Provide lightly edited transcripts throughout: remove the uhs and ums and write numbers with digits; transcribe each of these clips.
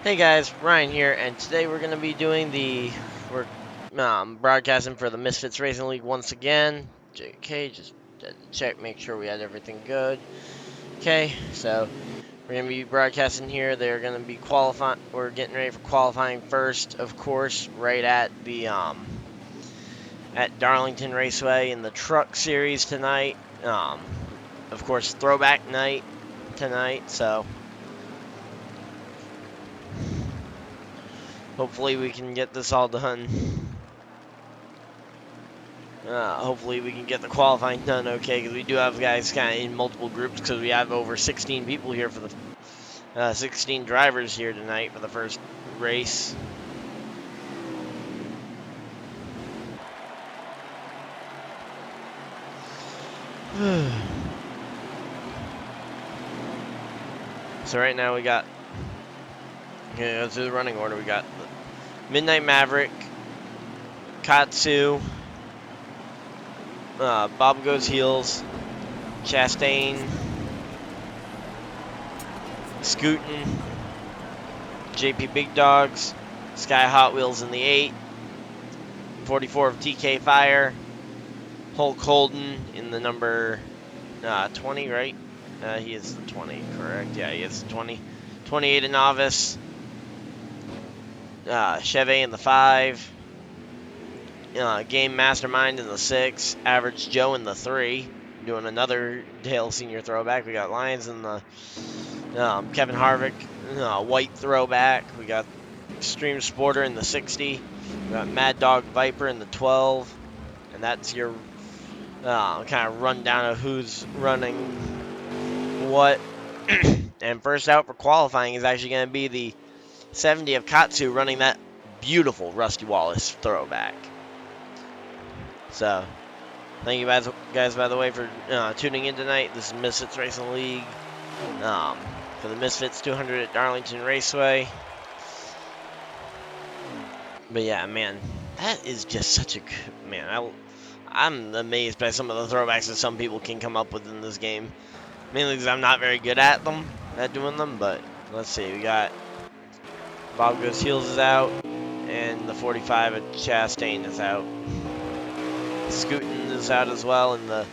Hey guys, Ryan here, and today we're going to be doing we're broadcasting for the Misfitz Racing League once again. JK, just check, make sure we had everything good. Okay, so we're going to be broadcasting here. They're going to be qualifying. We're getting ready for qualifying first, of course, right at the at Darlington Raceway in the Truck Series tonight. Of course, throwback night tonight, so hopefully we can get this all done. Hopefully we can get the qualifying done okay, because we do have guys kind of in multiple groups, because we have over 16 people here for the 16 drivers here tonight for the first race. So right now we got, go through the running order. We got Midnight Maverick, Katsu, Bob Goes Heels, Chastain, Scootin', JP Big Dogs, Sky Hot Wheels in the 8, 44 of TK Fire, Hulk Holden in the number 20, right? He is the 20, correct? Yeah, he is the 20. 28 a novice. Chevy in the 5. Game Mastermind in the 6. Average Joe in the 3. Doing another Dale Senior throwback. We got Lions in the Kevin Harvick white throwback. We got Extreme Sporter in the 60. We got Mad Dog Viper in the 12. And that's your kind of rundown of who's running what. And first out for qualifying is actually going to be the 70 of Katsu running that beautiful Rusty Wallace throwback. So, thank you guys by the way, for tuning in tonight. This is Misfitz Racing League for the Misfitz 200 at Darlington Raceway. But yeah, man, that is just such a good, man. I'm amazed by some of the throwbacks that some people can come up with in this game. Mainly because I'm not very good at doing them. But let's see, we got Bob Goes Heels is out, and the 45 of Chastain is out. Scootin' is out as well in the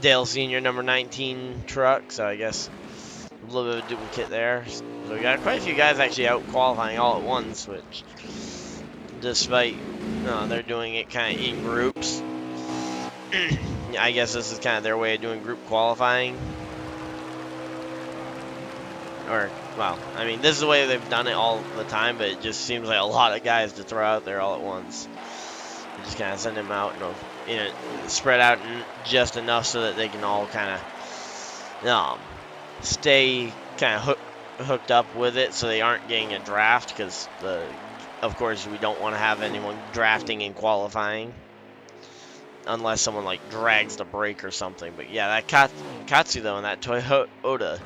Dale Senior number 19 truck, so I guess a little bit of a duplicate there. So we got quite a few guys actually out qualifying all at once, which, despite they're doing it kind of in groups, I guess this is kind of their way of doing group qualifying. Or, well, I mean, this is the way they've done it all the time, but it just seems like a lot of guys to throw out there all at once. You just kind of send them out, spread out just enough so that they can all kind of stay kind of hooked up with it, so they aren't getting a draft, because of course we don't want to have anyone drafting and qualifying unless someone like drags the brake or something. But yeah, that Katsu though, and that Toyota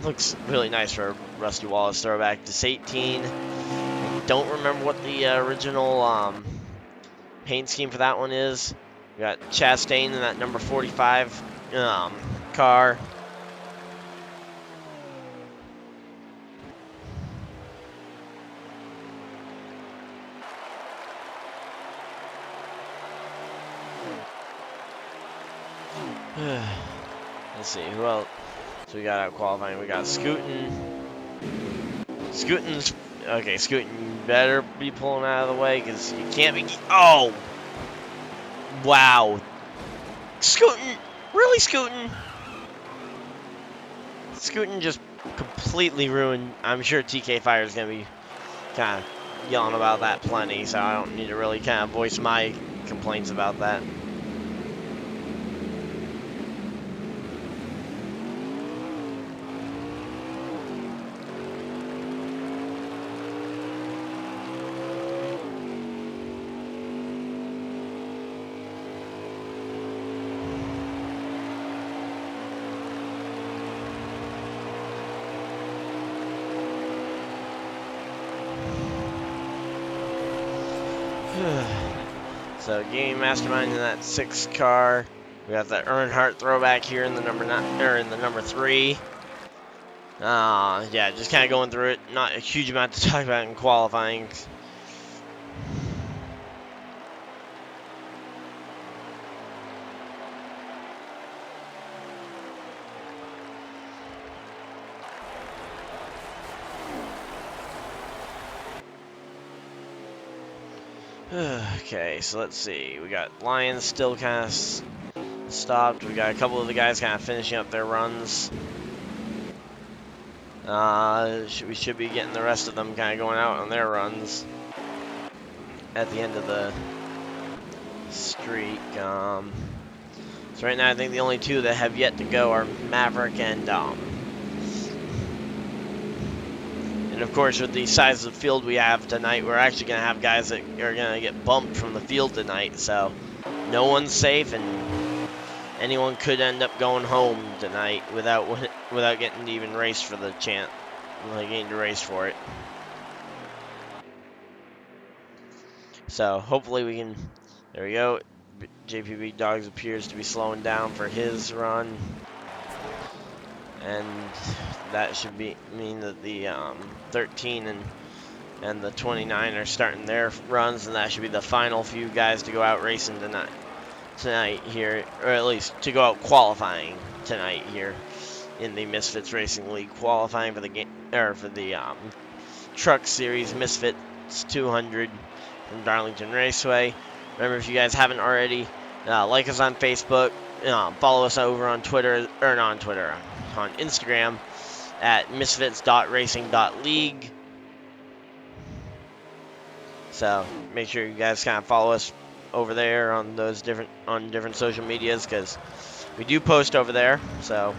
looks really nice for a Rusty Wallace throwback. This 18. I don't remember what the original paint scheme for that one is. We got Chastain in that number 45 car. Let's see, who else? So we got out qualifying. We got Scootin'. Scootin's okay. Scootin' better be pulling out of the way, because you can't be. Oh, wow! Scootin', really Scootin'? Scootin' just completely ruined. I'm sure TK Fire is gonna be kind of yelling about that plenty, so I don't need to really kind of voice my complaints about that. So Game Mastermind in that 6 car. We got the Earnhardt throwback here in the number 9 or in the number 3. Yeah, just kind of going through it. Not a huge amount to talk about in qualifying. Okay, so let's see. We got Lions still kind of stopped. We got a couple of the guys kind of finishing up their runs. We should be getting the rest of them kind of going out on their runs at the end of the streak. So right now, I think the only two that have yet to go are Maverick and of course, with the size of the field we have tonight, we're actually going to have guys that are going to get bumped from the field tonight. So no one's safe, and anyone could end up going home tonight without getting to even race for the chance, like getting to race for it. So hopefully we can. There we go. JPB Dogs appears to be slowing down for his run, and that should mean that the 13 and the 29 are starting their runs, and that should be the final few guys to go out racing tonight here, or at least to go out qualifying tonight here in the Misfitz Racing League, qualifying for the game or for the Truck Series Misfitz 200 from Darlington Raceway. Remember, if you guys haven't already, like us on Facebook, follow us over on Twitter, or not on Twitter, on Instagram at misfits.racing.league. So make sure you guys kind of follow us over there on those different social medias, because we do post over there. So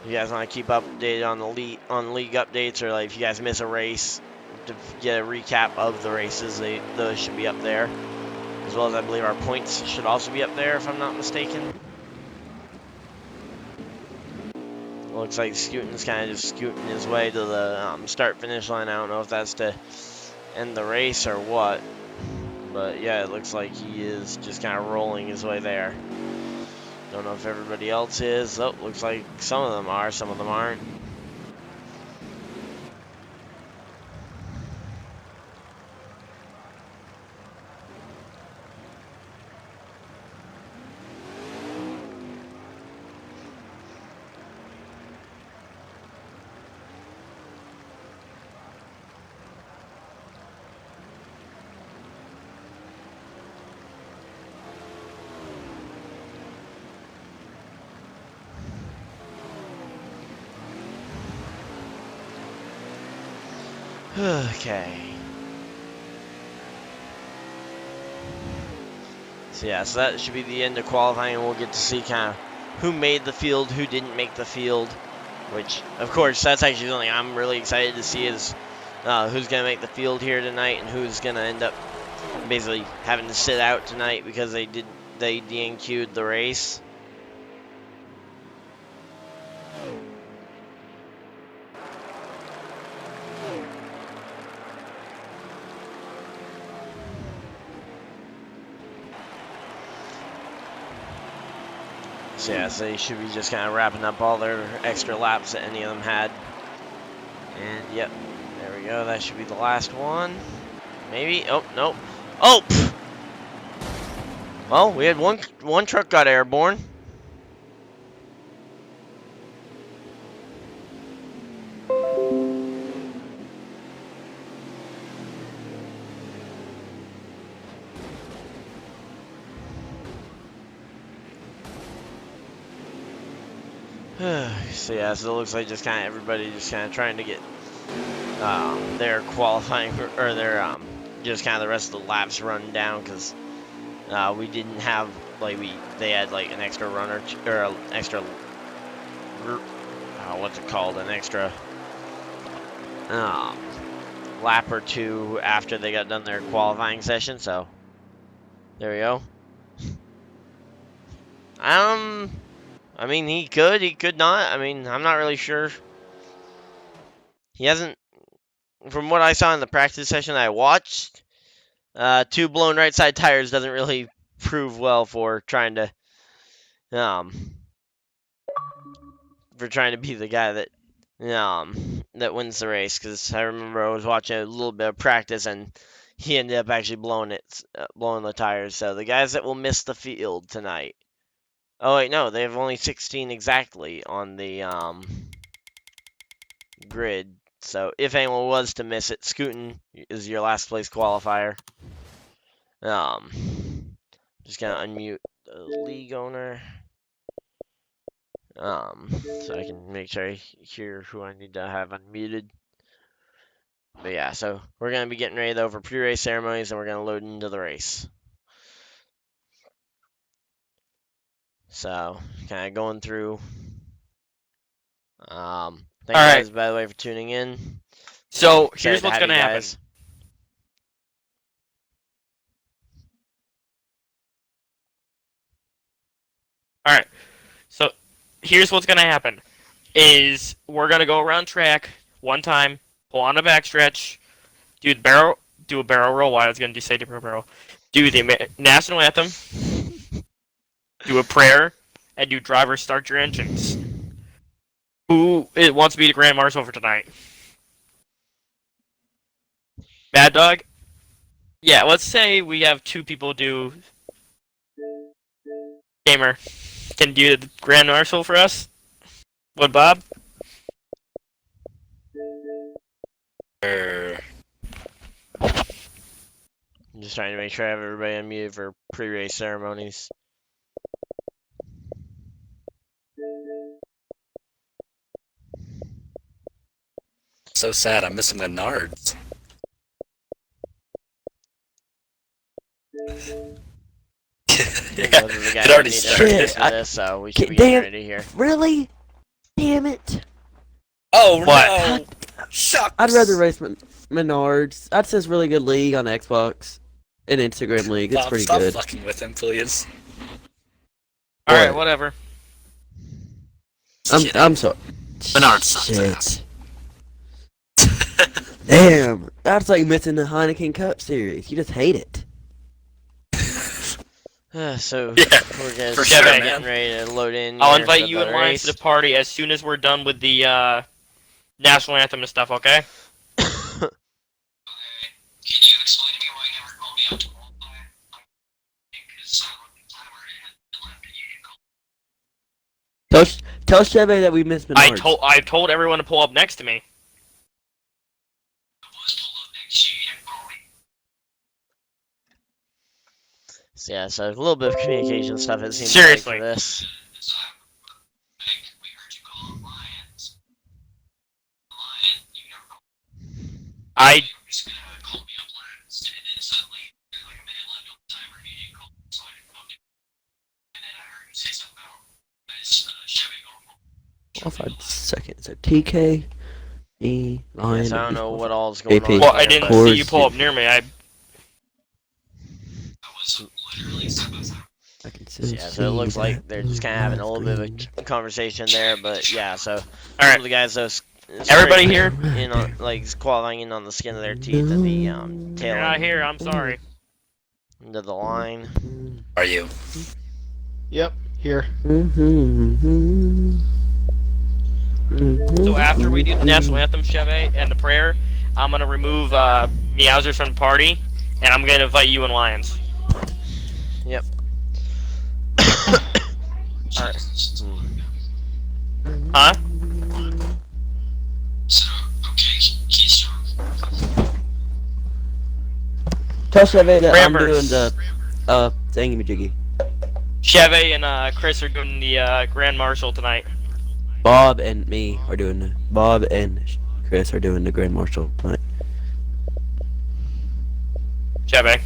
if you guys want to keep updated on the league updates, or like if you guys miss a race, to get a recap of the races, those should be up there, as well as I believe our points should also be up there if I'm not mistaken. Looks like Scootin's kind of just scooting his way to the start-finish line. I don't know if that's to end the race or what, but yeah, it looks like he is just kind of rolling his way there. Don't know if everybody else is. Oh, looks like some of them are, some of them aren't. Okay. So yeah, so that should be the end of qualifying, and we'll get to see kind of who made the field, who didn't make the field, which, of course, that's actually something I'm really excited to see, is who's going to make the field here tonight and who's going to end up basically having to sit out tonight because they DNQ'd the race. So yeah, so they should be just kind of wrapping up all their extra laps that any of them had. And yep, there we go. That should be the last one. Maybe. Oh, nope. Oh! Pff. Well, we had one truck got airborne. So yeah, so it looks like just kind of everybody just kind of trying to get their qualifying or their just kind of the rest of the laps run down, because we didn't have they had like an extra runner or an extra what's it called, an extra lap or two after they got done their qualifying session. So there we go. I mean, he could not. I mean, I'm not really sure. He hasn't, from what I saw in the practice session I watched, 2 blown right side tires doesn't really prove well for trying to be the guy that that wins the race. Because I remember I was watching a little bit of practice, and he ended up actually blowing the tires. So the guys that will miss the field tonight. Oh wait, no, they have only 16 exactly on the grid. So if anyone was to miss it, Scootin is your last place qualifier. Just gonna unmute the league owner. So I can make sure I hear who I need to have unmuted. But yeah, so we're gonna be getting ready though for pre-race ceremonies, and we're gonna load into the race. So kind of going through. Thank you guys, by the way, for tuning in. So here's what's gonna happen. All right. So here's what's gonna happen. Is we're gonna go around track one time, pull on a backstretch, do a barrel roll. Why I was gonna say do a barrel. Do the national anthem, do a prayer, and do driver start your engines. Who wants to be the Grand Marshal for tonight? Mad Dog? Yeah, let's say we have 2 people do. Gamer, can you do the Grand Marshal for us? What, Bob? I'm just trying to make sure I have everybody unmuted for pre-race ceremonies. So sad, I'm missing the nards. Yeah, it already started. So we should be getting ready here. Really? Damn it. Oh, what? No! Shucks! I'd rather race Menards. That says really good league on Xbox. An Instagram league. It's pretty good. Stop fucking with him, please. Alright, whatever. I'm sorry. Menards. Shit. Damn. That's like missing the Heineken Cup series. You just hate it. So Yeah, we're gonna for start sure, getting ready to load in. I'll invite you and Lions to the party as soon as we're done with the national anthem and stuff, okay? Can you explain to me why you never called me out to qualify? Because I already had Tell Chevy that we missed Menards. I told everyone to pull up next to me. I was pulled up next to you, you didn't call me. So yeah, so a little bit of communication stuff it seems Seriously. like for this. We heard you call him Lions. Lion, you never called me. You were just gonna call me up last, and then suddenly, like a minute left on the timer, you didn't call me, so I didn't call you. And then I heard you say something about this Chevy going home. 5 seconds. So TK, E, Lion. Yes, I don't know what all's going AP. on. Well, here, I didn't but- see you pull up near me. I was literally step by step. I can Yeah, so it looks like they're just kind of having a little bit of a conversation there, but yeah, so some Alright. of the guys though, Everybody here? in on, like qualifying in on the skin of their teeth at the tail You're not end here, I'm sorry. into the line. Are you? Yep, here. So after we do the national anthem, Chevy, and the prayer, I'm gonna remove Meowsers from the party, and I'm gonna invite you and Lions. Yep. Alright. Huh? So, okay, he's strong. Tell Chevy that I'm Rambers. doing the thingamajiggy. Chevy and Chris are doing the Grand Marshal tonight. Bob and Bob and Chris are doing the Grand Marshal tonight. Chevy.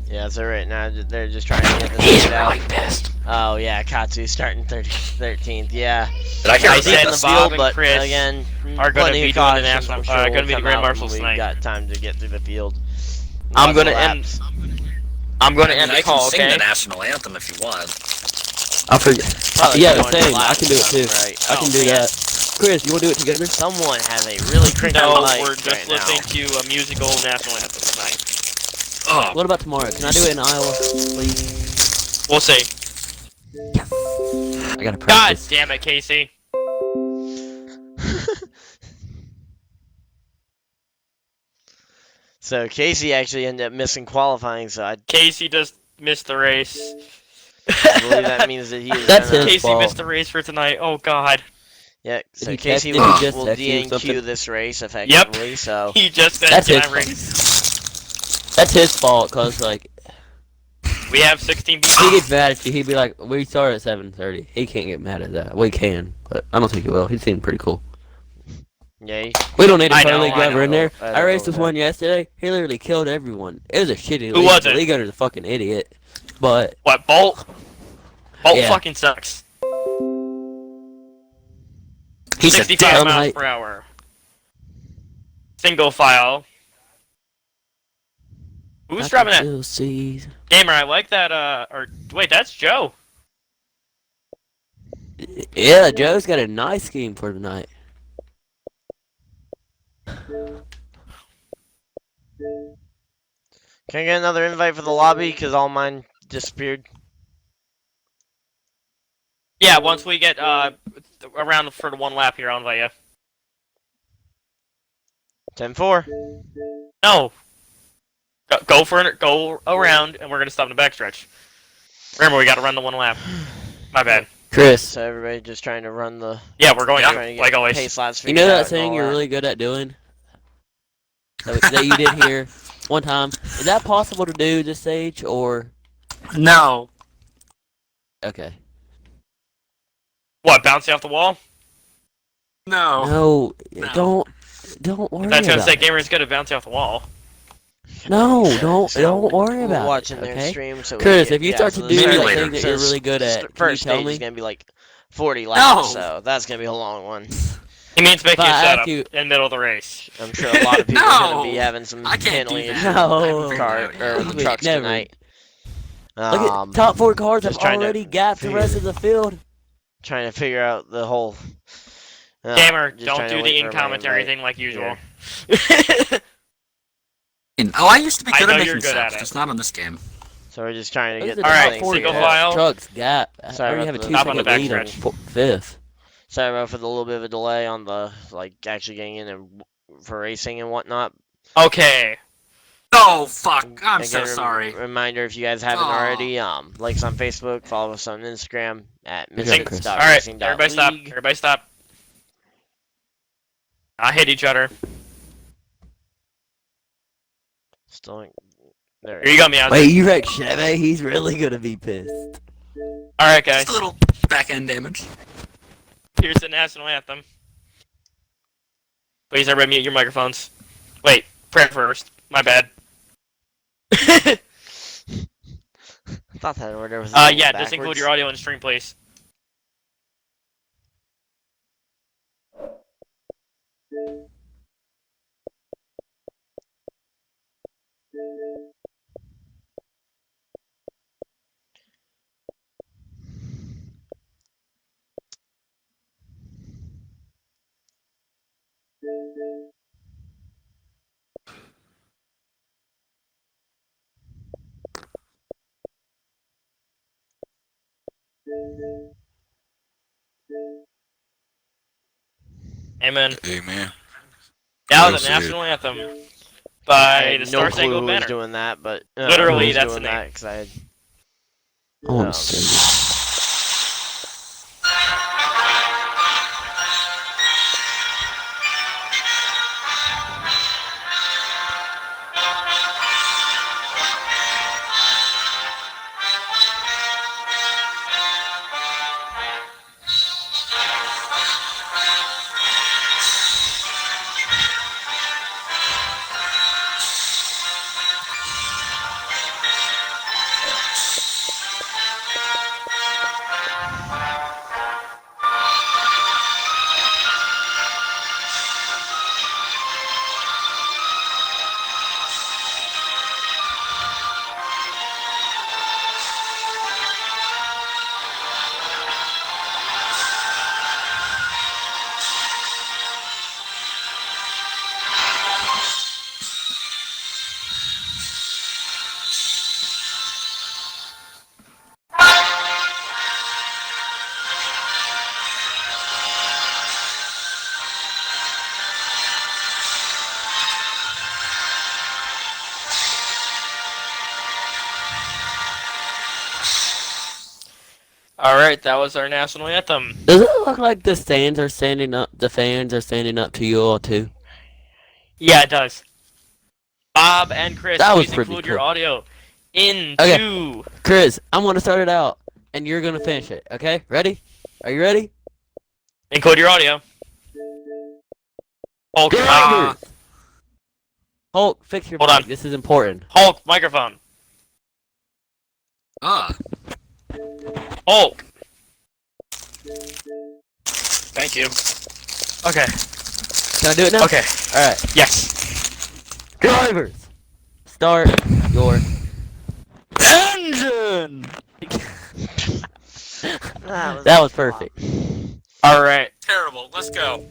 Yeah, so right now they're just trying to get this He's figured out. really pissed. Oh yeah, Katsu starting 13th. Yeah, Did I hear I a said in beep? the Bob field, and but Chris again, are gonna plenty be of doing the cautions, national- I'm sure gonna will be the come Grand out Marshals when tonight. We've got time to get through the field. I'm gonna Lots of end. laps. I'm gonna I mean, end I the can call, sing okay? the national anthem if you want. I forget. Probably Yeah, going to same. I laps can do it if too. I'm right. I can Oh, do man. that. Chris, you want to do it together? Someone has a really crinkly No, mic we're just right now. listening to a musical national anthem tonight. Oh, What about tomorrow? Can I do it in Iowa, please? We'll see. I gotta God practice. damn it, Casey. So Casey actually ended up missing qualifying, so I Casey just missed the race. believe that means that he is That's gonna. his Casey fault. missed the race for tonight. Oh God. Yeah, so He Casey texted will, me, just will texted you something. DNQ this race effectively. So He just said That's can his I race. That's his fault, cause like We have 16 people. he gets mad at you. He'd be like, "We start at 7:30." He can't get mad at that. We can, but I don't think he will. He seemed pretty cool. yeah, We don't need a I pro know, league I driver know. in there. I I don't raced know with that. one yesterday. He literally killed everyone. It was a shitty Who league. was The it? league owner's a fucking idiot. But What, Bolt? Bolt Yeah. fucking sucks. He's a 65 dumb miles height. per hour. Single file. Who's driving that? Still see. Gamer, I like that, or, wait, that's Joe. Yeah, Joe's got a nice scheme for tonight. can I get another invite for the lobby? Cause all mine disappeared. Yeah, once we get, around for the one lap here, I'll invite you. 10-4. No. Go around, and we're gonna stop in the backstretch. Remember, we gotta run the one lap. My bad. Chris, So everybody just trying to run the. Yeah, we're going trying up, to get like always. pace laps you know figured out that and thing all you're that. really good at doing? That you did here one time. Is that possible to do this stage, or... No. Okay. What, bouncing off the wall? No. No, No. don't worry That's gonna about say it. Gamer's good at bouncing off the wall. No, don't So, worry we're about watching it, their okay? stream. So we Chris, get- if you yeah, start so to the do Maybe that later. thing that so you're really good at, can you First tell stage me? is gonna be like 40 laps, No. so that's gonna be a long one. He means make But you I shut have up to- in the middle of the race. I'm sure a lot of people are gonna be No. having some I can't handling do issues that. No. I haven't figured car it out or yet. the trucks Never. tonight. Look at top 4 cars have just trying to already gapped the rest of the field. Trying to figure out the whole. Gamer, just don't trying to do wait the for in-commentary everybody thing like usual. Oh, I used to be I good know at you're making good at stuff, it. just not on this game. So we're just trying to Look get at the the Alright, top thing 4 single figured out. file. trucks gap. I Sorry already about have a the- 2 Stop on the second lead on backstretch. fifth. Sorry about for the little bit of a delay on the actually getting in and for racing and whatnot. Okay. Oh, fuck. I'm so Again, sorry. Reminder if you guys haven't Aw. already, like us on Facebook, follow us on Instagram at Good job, Chris. Alright, everybody stop. misfitz.racing.league. Everybody stop. I hit each other. Still, there. Here you go, Meow. Wait, you wrecked Chevy? He's really gonna be pissed. Alright, guys. Just a little back end damage. Here's the national anthem. Please, everybody mute your microphones. Wait, prayer first. My bad. I thought that order was. a little Yeah, just include backwards. your audio in the stream, please. Amen. Amen. Now Well the said. national anthem I by had the no Star clue Spangled who was Banner. doing that, but Literally, who was that's doing the name. that 'cause I had. I want Um, to see. All right, that was our national anthem. Does it look like the stands are standing up? The fans are standing up to you all too. Yeah, it does. Bob and Chris, That was please pretty include your cool. audio Okay, into. Chris, I'm gonna start it out, and you're gonna finish it. Okay, ready? Are you ready? Include your audio. Hulk, Drivers! Hulk, fix your Hold mic. on. This is important. Hulk, microphone. Ah, Hulk. thank you. Okay. Can I do it now? Okay. All right. Yes. Drivers, start your engine. That was perfect. All right. Terrible. Let's go.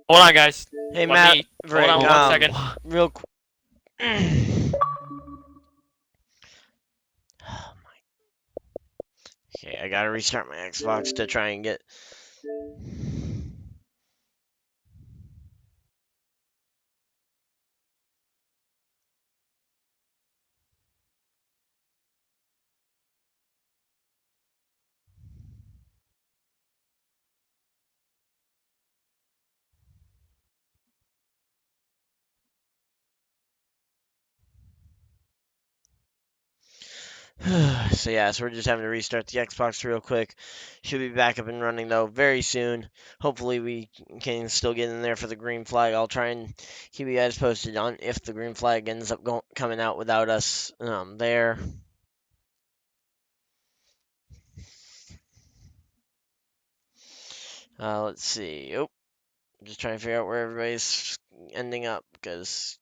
Hold on, guys. Hey, Let Matt. me- hold on one second. Real quick. Okay, I gotta restart my Xbox to try and get. So yeah, so we're just having to restart the Xbox real quick. Should be back up and running though very soon. Hopefully we can still get in there for the green flag. I'll try and keep you guys posted on if the green flag ends up coming out without us there. Let's see. Oh, just trying to figure out where everybody's ending up because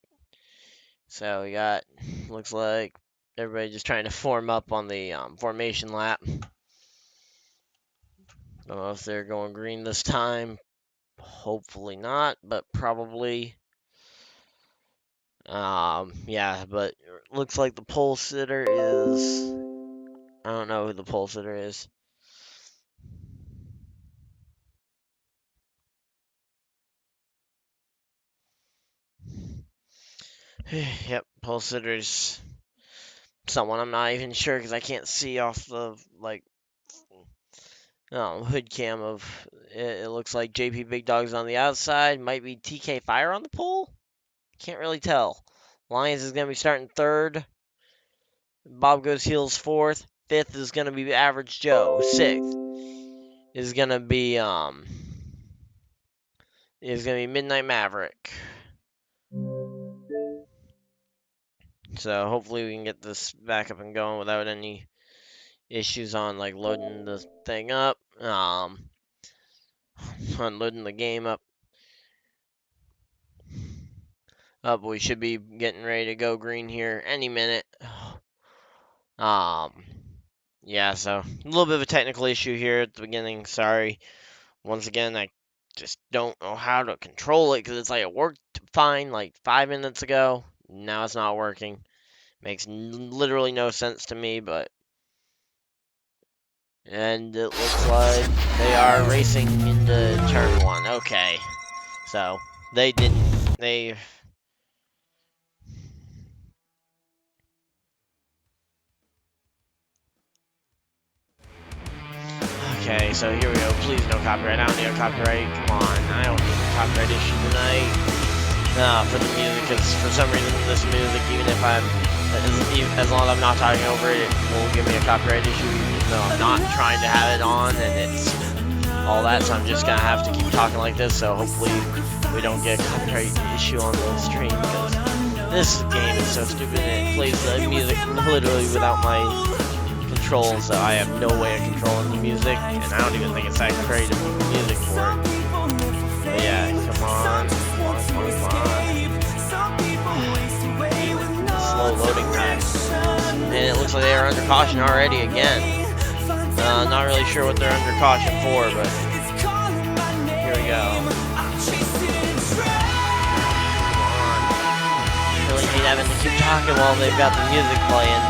so we got looks like everybody just trying to form up on the formation lap. Don't know if they're going green this time. Hopefully not, but probably. Yeah, but looks like the pole sitter is. I don't know who the pole sitter is. Yep, pole sitter's someone I'm not even sure because I can't see off the like hood cam of it. It looks like JP Big Dog's on the outside. Might be TK Fire on the pole. Can't really tell. Lions is gonna be starting third. Bob Goes Heels fourth. Fifth is gonna be Average Joe. Sixth is gonna be Midnight Maverick. So hopefully we can get this back up and going without any issues on like loading the thing up. Unloading the game up. We should be getting ready to go green here any minute. Yeah, so a little bit of a technical issue here at the beginning. Sorry. Once again, I just don't know how to control it because it's like it worked fine like 5 minutes ago. Now it's not working. Makes literally no sense to me, but. And it looks like they are racing into turn 1. Okay. So, they didn't. They. Okay, so here we go. Please no copyright. I don't need a copyright. Come on. I don't need a copyright issue tonight. For the music, because for some reason this music, even if as long as I'm not talking over it, it will give me a copyright issue, even though I'm not trying to have it on, and it's all that, so I'm just gonna have to keep talking like this, so hopefully we don't get a copyright issue on the stream, because this game is so stupid, and it plays the music literally without my control, so I have no way of controlling the music, and I don't even think it's that creative music for it. But yeah, come on. Slow loading time. And it looks like they are under caution already again. Not really sure what they're under caution for, but here we go. Come on. Really hate having to keep talking while they've got the music playing.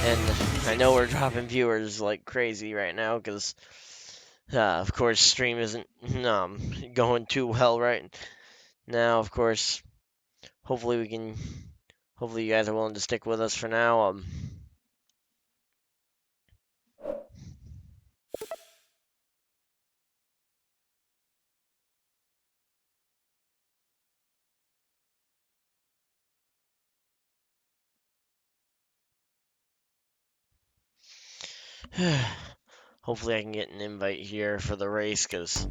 And I know we're dropping viewers like crazy right now because, of course, stream isn't going too well right now. Of course, hopefully you guys are willing to stick with us for now. Hopefully I can get an invite here for the race, because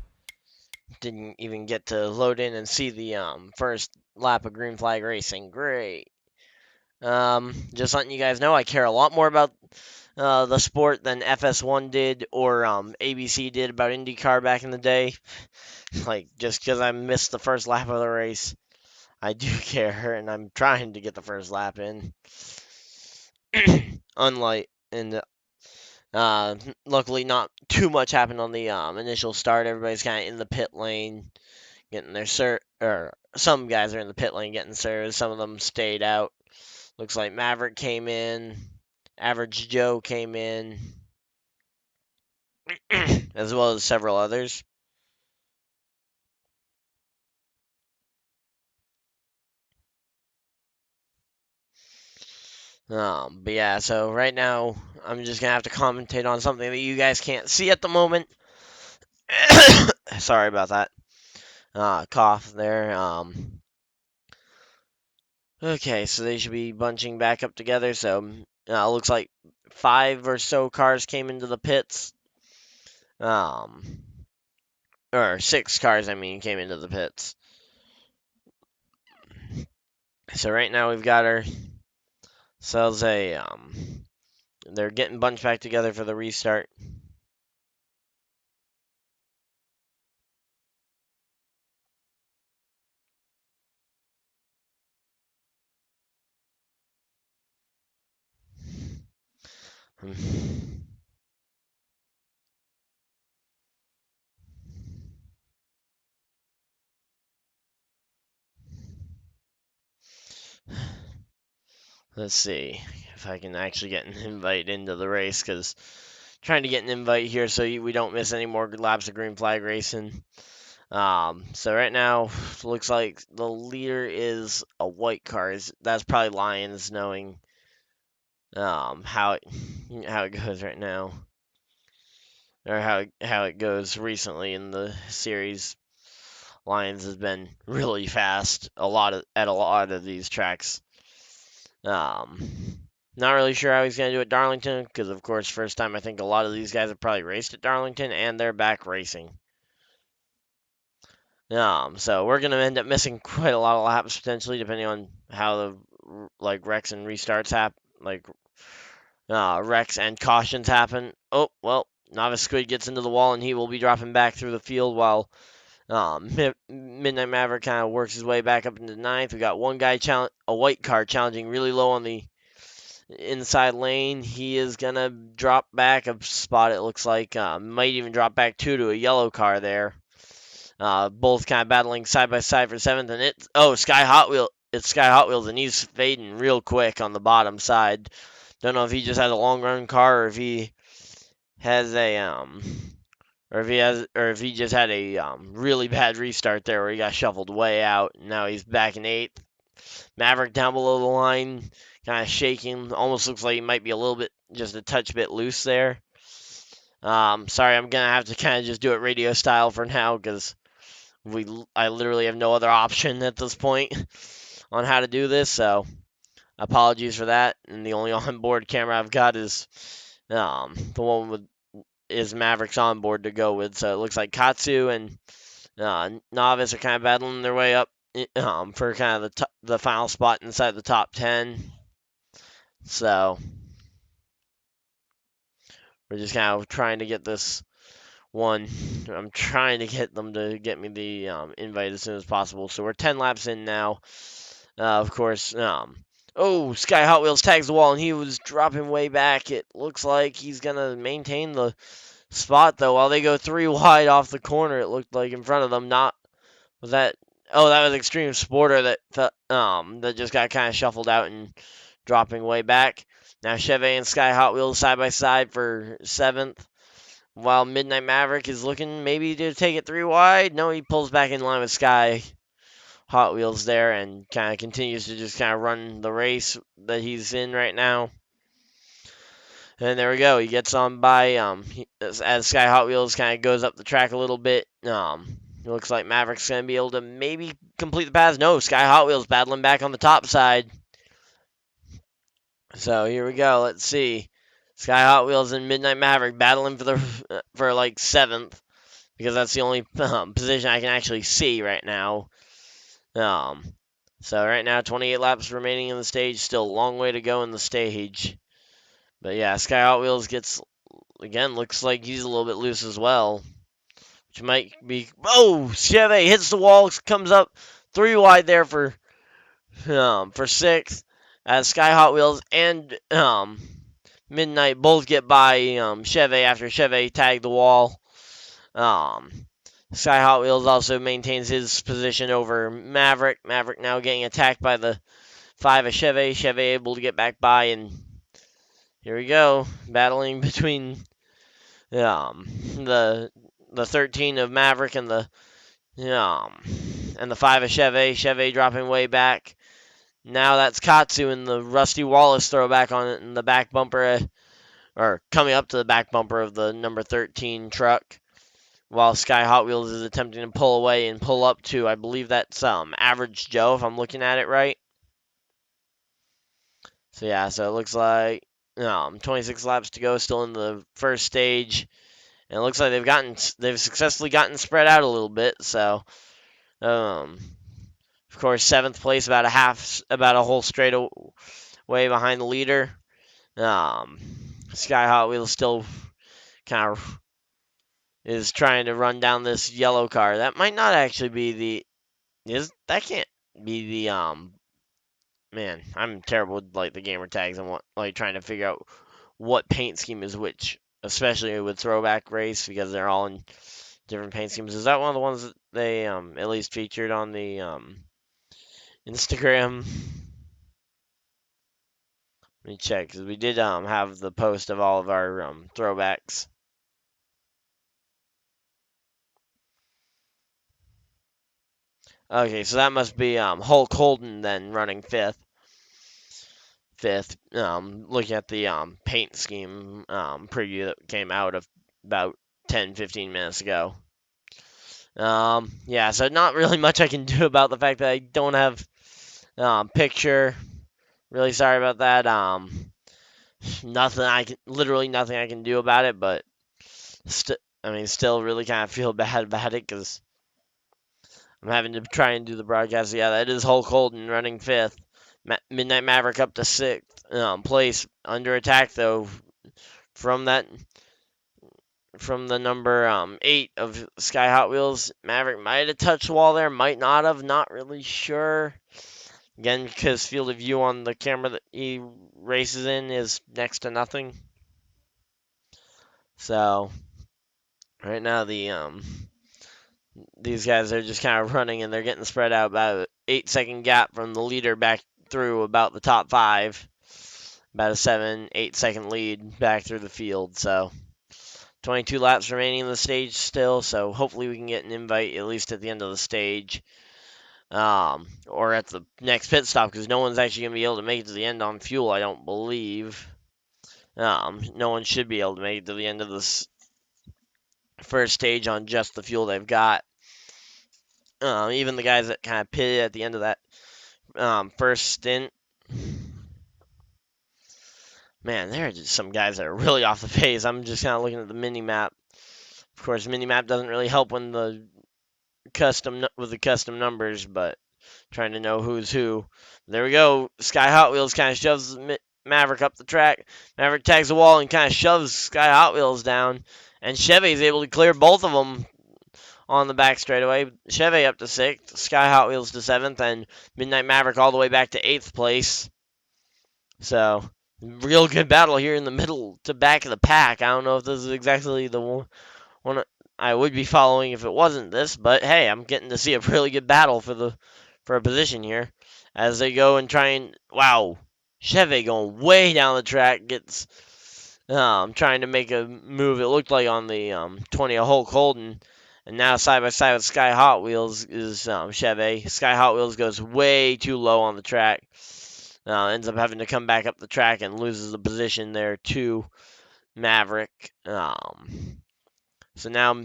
didn't even get to load in and see the first lap of green flag racing. Great. Just letting you guys know, I care a lot more about the sport than FS1 did or ABC did about IndyCar back in the day. Like, just because I missed the first lap of the race, I do care, and I'm trying to get the first lap in. Unlike, and luckily not too much happened on the initial start. Everybody's kind of in the pit lane, getting their or some guys are in the pit lane getting served. Some of them stayed out. Looks like Maverick came in, Average Joe came in, as well as several others. But yeah, so right now I'm just gonna have to commentate on something that you guys can't see at the moment. Sorry about that. Cough there. Okay, so they should be bunching back up together. So looks like 5 or so cars came into the pits. Or 6 cars, I mean, came into the pits. So right now we've got ourselves a they're getting bunched back together for the restart. Let's see if I can actually get an invite into the race, because trying to get an invite here so we don't miss any more laps of green flag racing. So right now, looks like the leader is a white car. That's probably Lions, knowing how it goes right now, or how it goes recently in the series. Lions has been really fast at a lot of these tracks. Not really sure how he's gonna do at Darlington, because of course, first time I think a lot of these guys have probably raced at Darlington, and they're back racing. So we're gonna end up missing quite a lot of laps potentially, depending on how the wrecks and restarts happen, wrecks and cautions happen. Oh well, Novice Squid gets into the wall, and he will be dropping back through the field while Midnight Maverick kind of works his way back up into ninth. We got one guy a white car challenging really low on the inside lane. He is gonna drop back a spot, it looks like. Might even drop back 2 to a yellow car there. Both kind of battling side by side for 7th, and it's Sky Hot Wheels, and he's fading real quick on the bottom side. Don't know if he just has a long run car, or if he has or if he just had a really bad restart there where he got shuffled way out, and now he's back in 8th. Maverick down below the line, kind of shaking. Almost looks like he might be a little bit, just a touch bit loose there. Sorry, I'm gonna have to kind of just do it radio style for now, because I literally have no other option at this point on how to do this. So apologies for that. And the only onboard camera I've got is the one is Maverick's onboard to go with. So it looks like Katsu and Novice are kind of battling their way up for kind of the final spot inside the top 10. So we're just kind of trying to get this one. I'm trying to get them to get me the invite as soon as possible. So we're 10 laps in now. Of course, Sky Hot Wheels tags the wall, and he was dropping way back. It looks like he's going to maintain the spot, though, while they go 3 wide off the corner. It looked like in front of them. That was Extreme Sporter that just got kind of shuffled out and dropping way back. Now Chevy and Sky Hot Wheels side by side for 7th, while Midnight Maverick is looking maybe to take it 3 wide. No, he pulls back in line with Sky Hot Wheels there and kind of continues to just kind of run the race that he's in right now. And there we go. He gets on by as Sky Hot Wheels kind of goes up the track a little bit. It looks like Maverick's going to be able to maybe complete the pass. No, Sky Hot Wheels battling back on the top side. So here we go. Let's see. Sky Hot Wheels and Midnight Maverick battling for like 7th, because that's the only position I can actually see right now. So right now, 28 laps remaining in the stage. Still a long way to go in the stage. But yeah, Sky Hot Wheels gets, again, looks like he's a little bit loose as well. Which might be, oh, Chevy hits the wall, comes up 3 wide there for 6th. As Sky Hot Wheels and Midnight both get by Chevy after Chevy tagged the wall. Sky Hot Wheels also maintains his position over Maverick. Maverick now getting attacked by the 5 of Chevy. Chevy able to get back by, and here we go, battling between the 13 of Maverick and the 5 of Chevy. Chevy dropping way back. Now that's Katsu and the Rusty Wallace throwback on it in the back bumper, or coming up to the back bumper of the number 13 truck. While Sky Hot Wheels is attempting to pull away and pull up to, I believe that's Average Joe, if I'm looking at it right. So yeah, so it looks like 26 laps to go, still in the first stage, and it looks like they've successfully gotten spread out a little bit. So, of course, 7th place, about a whole straight away behind the leader. Sky Hot Wheels still kind of is trying to run down this yellow car. That might not actually be that can't be the man, I'm terrible with like the gamer tags and trying to figure out what paint scheme is which, especially with Throwback Race, because they're all in different paint schemes. Is that one of the ones that they at least featured on the Instagram? Let me check, because we did have the post of all of our throwbacks. Okay, so that must be Hulk Holden then running 5th. Looking at the paint scheme preview that came out of about 10-15 minutes ago. Yeah, so not really much I can do about the fact that I don't have picture. Really sorry about that. Literally nothing I can do about it, but still really kind of feel bad about it, because I'm having to try and do the broadcast. Yeah, that is Hulk Holden running 5th. Midnight Maverick up to 6th place. Under attack, though, from the number 8 of Sky Hot Wheels. Maverick might have touched the wall there, might not have. Not really sure. Again, because field of view on the camera that he races in is next to nothing. So, right now, these guys are just kind of running, and they're getting spread out about an 8-second gap from the leader back through about the top 5. About a 7-8 second lead back through the field. So 22 laps remaining in the stage still, so hopefully we can get an invite at least at the end of the stage, or at the next pit stop, because no one's actually going to be able to make it to the end on fuel, I don't believe. No one should be able to make it to the end of this first stage on just the fuel they've got. Even the guys that kind of pitted at the end of that first stint. Man, there are just some guys that are really off the pace. I'm just kind of looking at the mini-map. Of course, mini-map doesn't really help when with the custom numbers, but trying to know who's who. There we go. Sky Hot Wheels kind of shoves Maverick up the track. Maverick tags the wall and kind of shoves Sky Hot Wheels down. And Chevy's able to clear both of them on the back straightaway. Chevy up to 6th. Sky Hot Wheels to 7th. And Midnight Maverick all the way back to 8th place. So, real good battle here in the middle to back of the pack. I don't know if this is exactly the one I would be following if it wasn't this, but hey, I'm getting to see a really good battle for a position here as they go and try and, wow, Chevy going way down the track, gets trying to make a move, it looked like, on the 20 of Hulk Holden, and now side by side with Sky Hot Wheels is Chevy. Sky Hot Wheels goes way too low on the track. Ends up having to come back up the track and loses the position there to Maverick. So now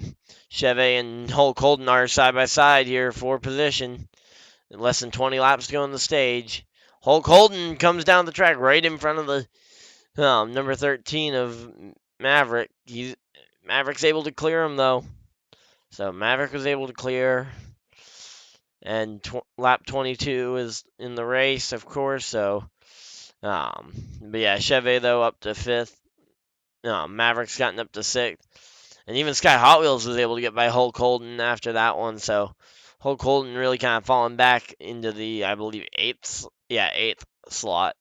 Chevy and Hulk Holden are side by side here for position. Less than 20 laps to go on the stage. Hulk Holden comes down the track right in front of the Number 13 of Maverick. Maverick's able to clear him though. So Maverick was able to clear, and lap 22 is in the race, of course. So, but yeah, Chevy though up to 5th. Maverick's gotten up to 6th, and even Sky Hot Wheels was able to get by Hulk Holden after that one. So Hulk Holden really kind of falling back into the, I believe, 8th slot.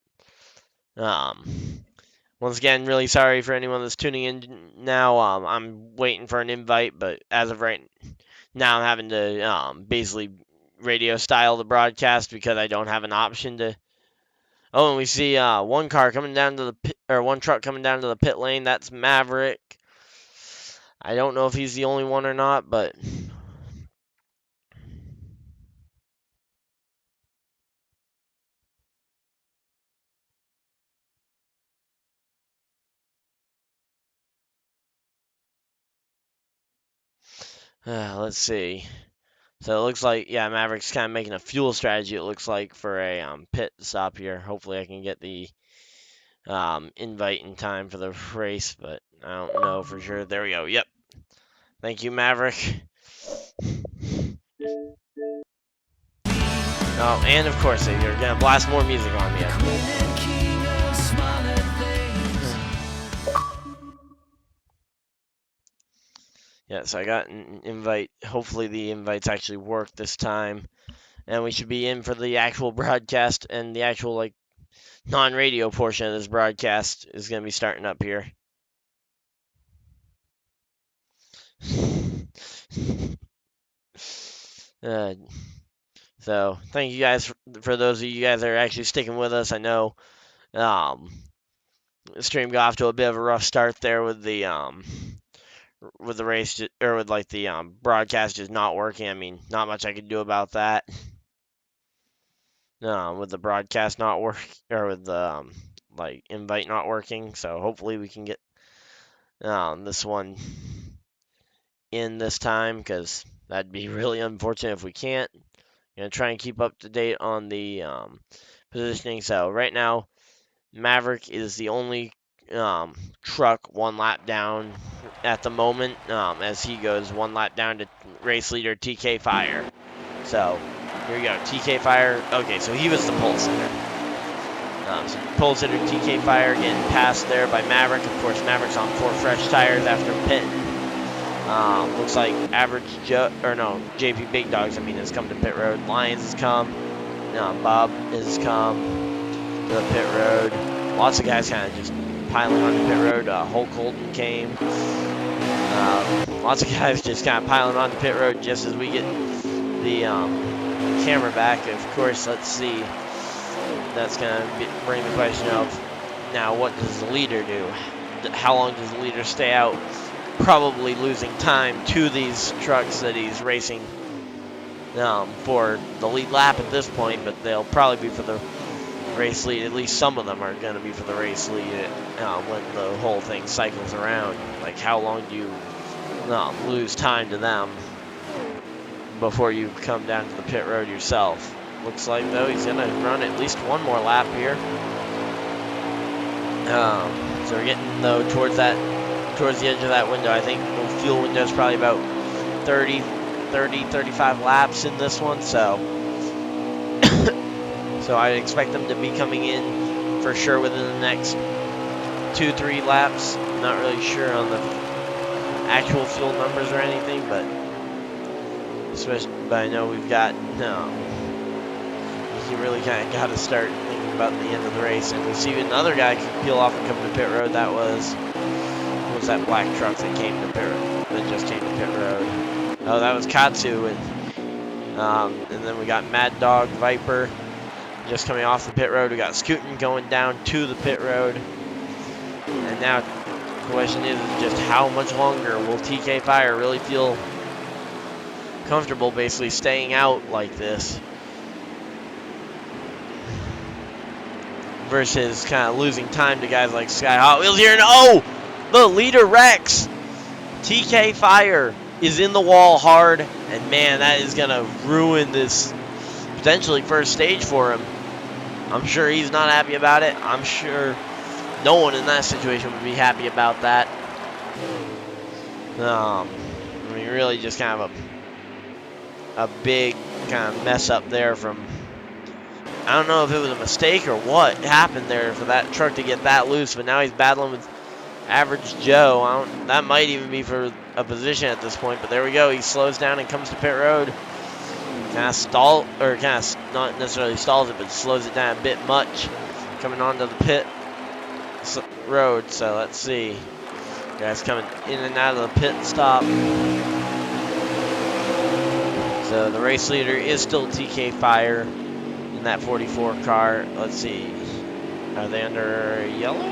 Once again, really sorry for anyone that's tuning in now. I'm waiting for an invite, but as of right now, I'm having to basically radio style the broadcast because I don't have an option to. Oh, and we see one car coming down to the pit, or one truck coming down to the pit lane. That's Maverick. I don't know if he's the only one or not, but let's see. So it looks like, yeah, Maverick's kind of making a fuel strategy, it looks like, for a pit stop here. Hopefully I can get the invite in time for the race, but I don't know for sure. There we go. Yep. Thank you, Maverick. Oh, and of course, you're going to blast more music on me. Yeah, so I got an invite. Hopefully the invites actually work this time. And we should be in for the actual broadcast, and the actual, like, non-radio portion of this broadcast is going to be starting up here. So thank you guys for those of you guys that are actually sticking with us. I know the stream got off to a bit of a rough start there with the race, or with like the broadcast just not working. I mean, not much I could do about that. With the broadcast not work, or with the like invite not working. So hopefully we can get this one in this time, because that'd be really unfortunate if we can't. Gonna try and keep up to date on the positioning. So right now, Maverick is the only truck one lap down at the moment, as he goes one lap down to race leader TK Fire. So here we go, TK Fire. Okay, so he was the pole sitter. So pole sitter TK Fire getting passed there by Maverick. Of course, Maverick's on 4 fresh tires after pitting. Looks like JP Big Dogs, has come to pit road. Lions has come. Bob has come to the pit road. Lots of guys kind of just piling on the pit road. Hulk Holden came. Lots of guys just kind of piling on the pit road just as we get the camera back. Of course, let's see. That's going to bring the question of, now what does the leader do? How long does the leader stay out? Probably losing time to these trucks that he's racing for the lead lap at this point, but they'll probably be for the race lead. At least some of them are going to be for the race lead when the whole thing cycles around. Like, how long do you lose time to them before you come down to the pit road yourself? Looks like, though, he's going to run at least one more lap here. So we're getting, though, towards the edge of that window. I think the fuel window is probably about 35 laps in this one, so I expect them to be coming in for sure within the next 2-3 laps. I'm not really sure on the actual fuel numbers or anything, but I know we've got you really kind of got to start thinking about the end of the race. And we see another guy peel off and come to pit road. That was that black truck that came to pit road, that just came to pit road. Oh, that was Katsu, and then we got Mad Dog Viper just coming off the pit road. We got Scootin going down to the pit road, and now the question is just how much longer will TK Fire really feel comfortable basically staying out like this versus kind of losing time to guys like Sky Hot Wheels here. And oh, the leader Rex, TK Fire is in the wall hard, and man, that is gonna ruin this potentially first stage for him. I'm sure he's not happy about it. I'm sure no one in that situation would be happy about that. I mean, really just kind of a big kind of mess up there from, I don't know if it was a mistake or what happened there for that truck to get that loose, but now he's battling with Average Joe. That might even be for a position at this point, but there we go. He slows down and comes to pit road. Kind of not necessarily stalls it, but slows it down a bit much coming onto the pit road. So let's see. Guys coming in and out of the pit stop. So the race leader is still TK Fire in that 44 car. Let's see. Are they under yellow?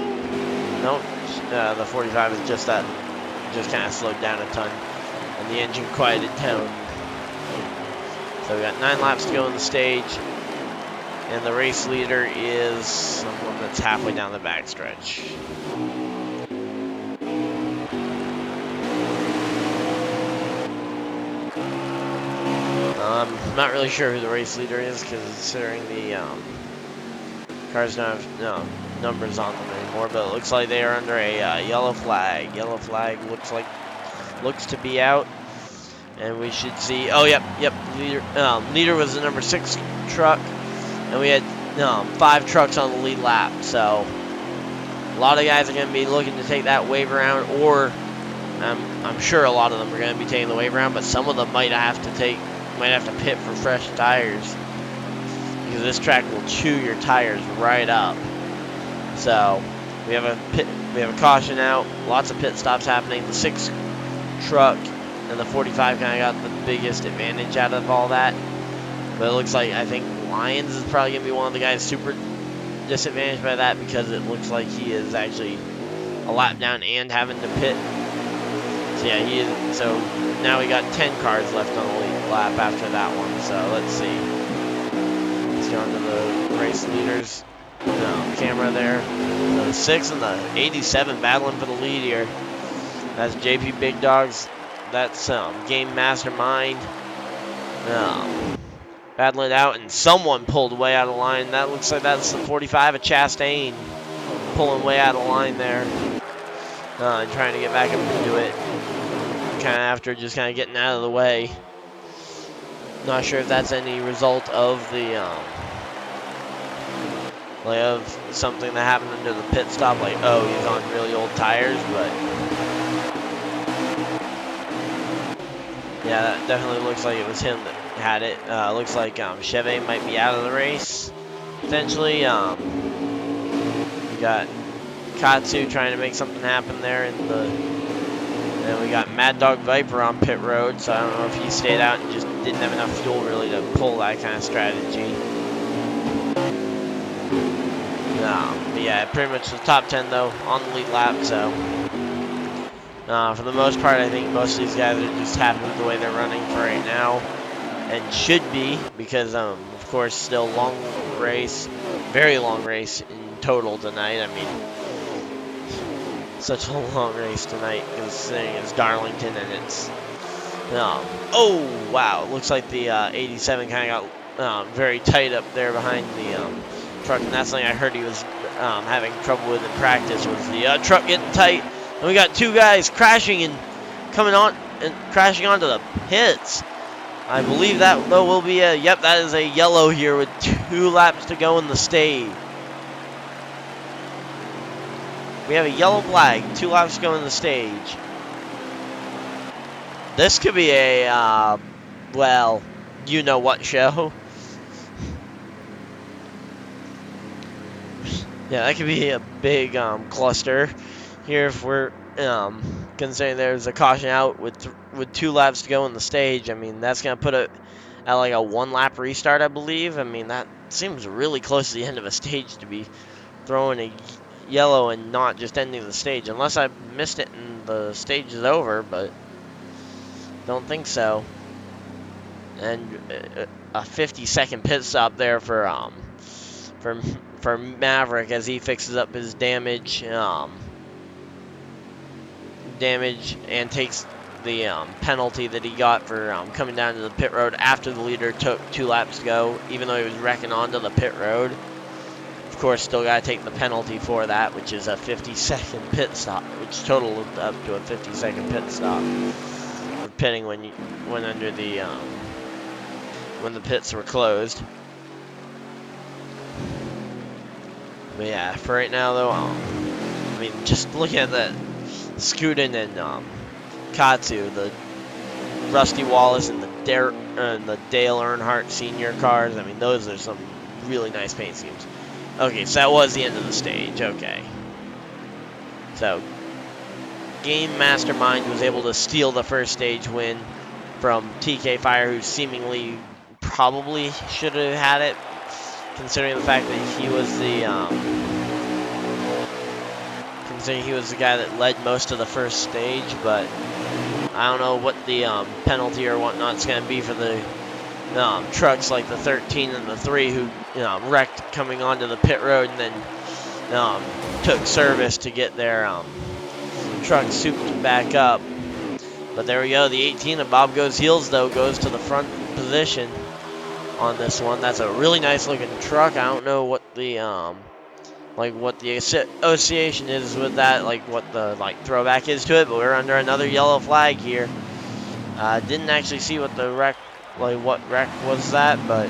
Nope. The 45 is just kind of slowed down a ton, and the engine quieted down. So we got 9 laps to go in the stage, and the race leader is someone that's halfway down the backstretch. I'm not really sure who the race leader is, because considering the cars don't have numbers on them anymore, but it looks like they are under a yellow flag. Yellow flag looks to be out, and we should see. Oh, yep. Leader was the number 6 truck, and we had 5 trucks on the lead lap. So a lot of guys are going to be looking to take that wave around, or I'm sure a lot of them are going to be taking the wave around, but some of them might have to pit for fresh tires, because this track will chew your tires right up. So we have a caution out, lots of pit stops happening. The 6 truck and the 45 kind of got the biggest advantage out of all that. But it looks like, I think Lyons is probably going to be one of the guys super disadvantaged by that, because it looks like he is actually a lap down and having to pit. So yeah, he is. So now we got 10 cars left on the lead lap after that one. So let's see. Let's go on to the race leaders. Camera there. So the 6 and the 87 battling for the lead here. That's JP Big Dogs. That's Game Mastermind. Battling it out, and someone pulled way out of line. That looks like that's the 45 of Chastain pulling way out of line there. And trying to get back up into it. Kind of after just kind of getting out of the way. Not sure if that's any result of the of something that happened under the pit stop, like, oh, he's on really old tires, but yeah, that definitely looks like it was him that had it. Looks like Chevy might be out of the race potentially. We got Katsu trying to make something happen there in the. And we got Mad Dog Viper on pit road, so I don't know if he stayed out and just didn't have enough fuel really to pull that kind of strategy. But yeah, pretty much the top 10 though on the lead lap. So for the most part, I think most of these guys are just happy with the way they're running for right now, and should be, because of course still long race, very long race in total tonight. I mean, such a long race tonight, considering it's Darlington and it's oh wow, it looks like the 87 kind of got very tight up there behind the truck, and that's something I heard he was having trouble with in practice, was the truck getting tight, and we got 2 guys crashing and coming on and crashing onto the pits. I believe that though will be that is a yellow here with 2 laps to go in the stage. We have a yellow flag, 2 laps to go in the stage. This could be a, well, you know what show. Yeah, that could be a big cluster here if we're considering there's a caution out with 2 laps to go in the stage. I mean, that's going to put it at like a 1 lap restart, I believe. I mean, that seems really close to the end of a stage to be throwing a yellow and not just ending the stage, unless I missed it and the stage is over, but don't think so. And a 50-second pit stop there for Maverick as he fixes up his damage and takes the penalty that he got for coming down to the pit road after the leader took 2 laps to go, even though he was wrecking onto the pit road. of course, still got to take the penalty for that, which is a 50-second pit stop, which totaled up to a 50-second pit stop. For pitting when you went under the when the pits were closed. But yeah, for right now though, I mean, just looking at that Scootin and Katsu, the Rusty Wallace and the Dale Earnhardt Senior cars. I mean, those are some really nice paint schemes. Okay, so that was the end of the stage. Okay. So, Game Mastermind was able to steal the first stage win from TK Fire, who seemingly probably should have had it, considering the fact that he was the guy that led most of the first stage. But I don't know what the penalty or whatnot's going to be for the trucks like the 13 and the 3 who wrecked coming onto the pit road and then took service to get their truck souped back up. But there we go, the 18 of Bob Goes Heels though goes to the front position on this one. That's a really nice looking truck. I don't know what the what the association is with that, like what the throwback is to it, but we're under another yellow flag here. Didn't actually see what the wreck, what wreck was that, but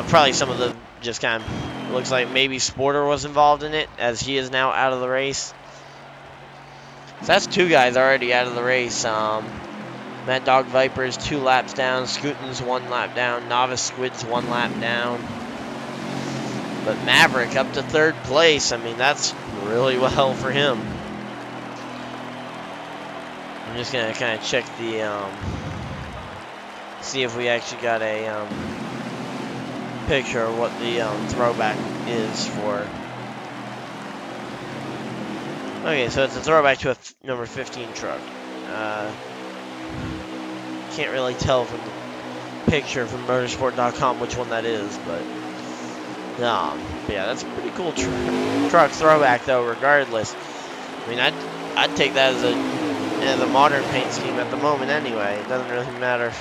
probably some of the just kind of looks like maybe Sporter was involved in it, as he is now out of the race. So that's 2 guys already out of the race. Mad Dog Vipers 2 laps down, Scootin's 1 lap down, Novice Squid's 1 lap down. But Maverick up to 3rd place. I mean, that's really well for him. I'm just gonna kind of check the see if we actually got a picture of what the throwback is for. Okay, so it's a throwback to a number 15 truck. Can't really tell from the picture from motorsport.com which one that is, but yeah, that's a pretty cool truck throwback though, regardless. I mean, I'd take that as a modern paint scheme at the moment anyway. It doesn't really matter.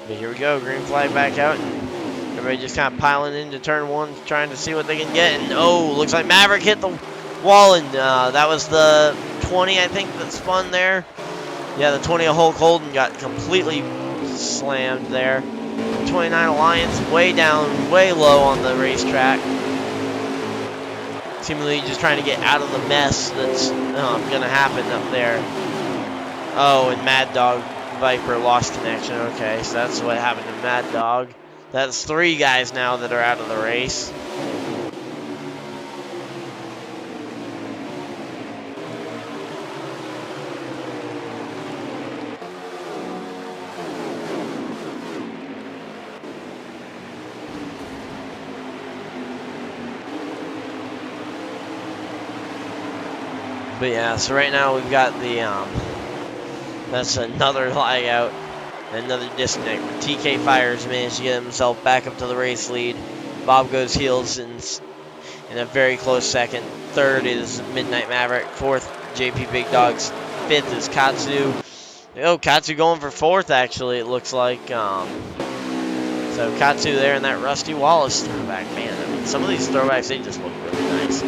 But here we go, green flag back out. Everybody just kind of piling into turn 1, trying to see what they can get. And oh, looks like Maverick hit the wall, and that was the 20, I think, that spun there. Yeah, the 20 of Hulk Holden got completely slammed there. 29 Alliance way down, way low on the racetrack. Seemingly just trying to get out of the mess that's going to happen up there. Oh, and Mad Dog Viper lost connection. Okay, so that's what happened to Mad Dog. That's 3 guys now that are out of the race. But yeah, so right now we've got the that's another lag out, another disconnect. TK Fires managed to get himself back up to the race lead. Bob Goes Heels in a very close second. 3rd is Midnight Maverick. 4th, JP Big Dogs. 5th is Katsu. Oh, Katsu going for 4th actually, it looks like. So Katsu there in that Rusty Wallace throwback. Man, I mean, some of these throwbacks, they just look really nice.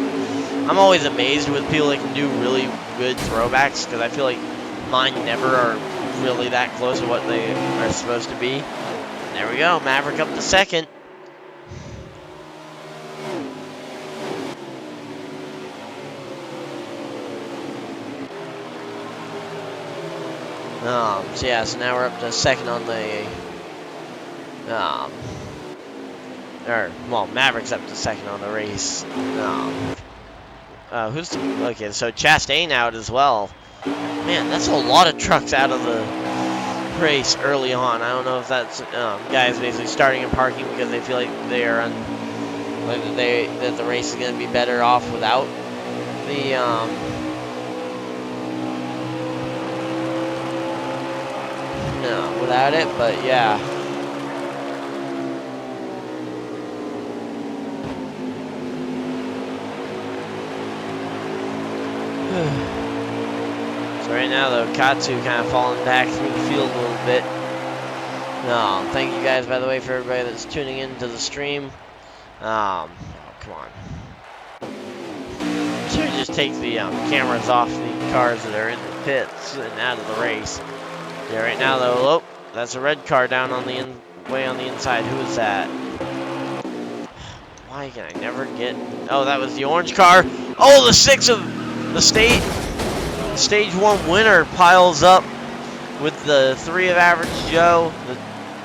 I'm always amazed with people that can do really good throwbacks, because I feel like mine never are really that close to what they are supposed to be. There we go, Maverick up to 2nd. So yeah, so now we're up to 2nd on the Maverick's up to 2nd on the race. Okay, so Chastain out as well. Man, that's a lot of trucks out of the race early on. I don't know if that's guys basically starting and parking because they feel like they are that the race is going to be better off without the without it. But yeah. So right now, though, Katsu kind of falling back through the field a little bit. Thank you guys, by the way, for everybody that's tuning in to the stream. Oh, come on. Should just take the cameras off the cars that are in the pits and out of the race. Yeah, right now though, oh, that's a red car down on the way on the inside. Who is that? Why can I never get? Oh, that was the orange car. Oh, the 6 of the stage 1 winner piles up with the 3 of Average Joe, the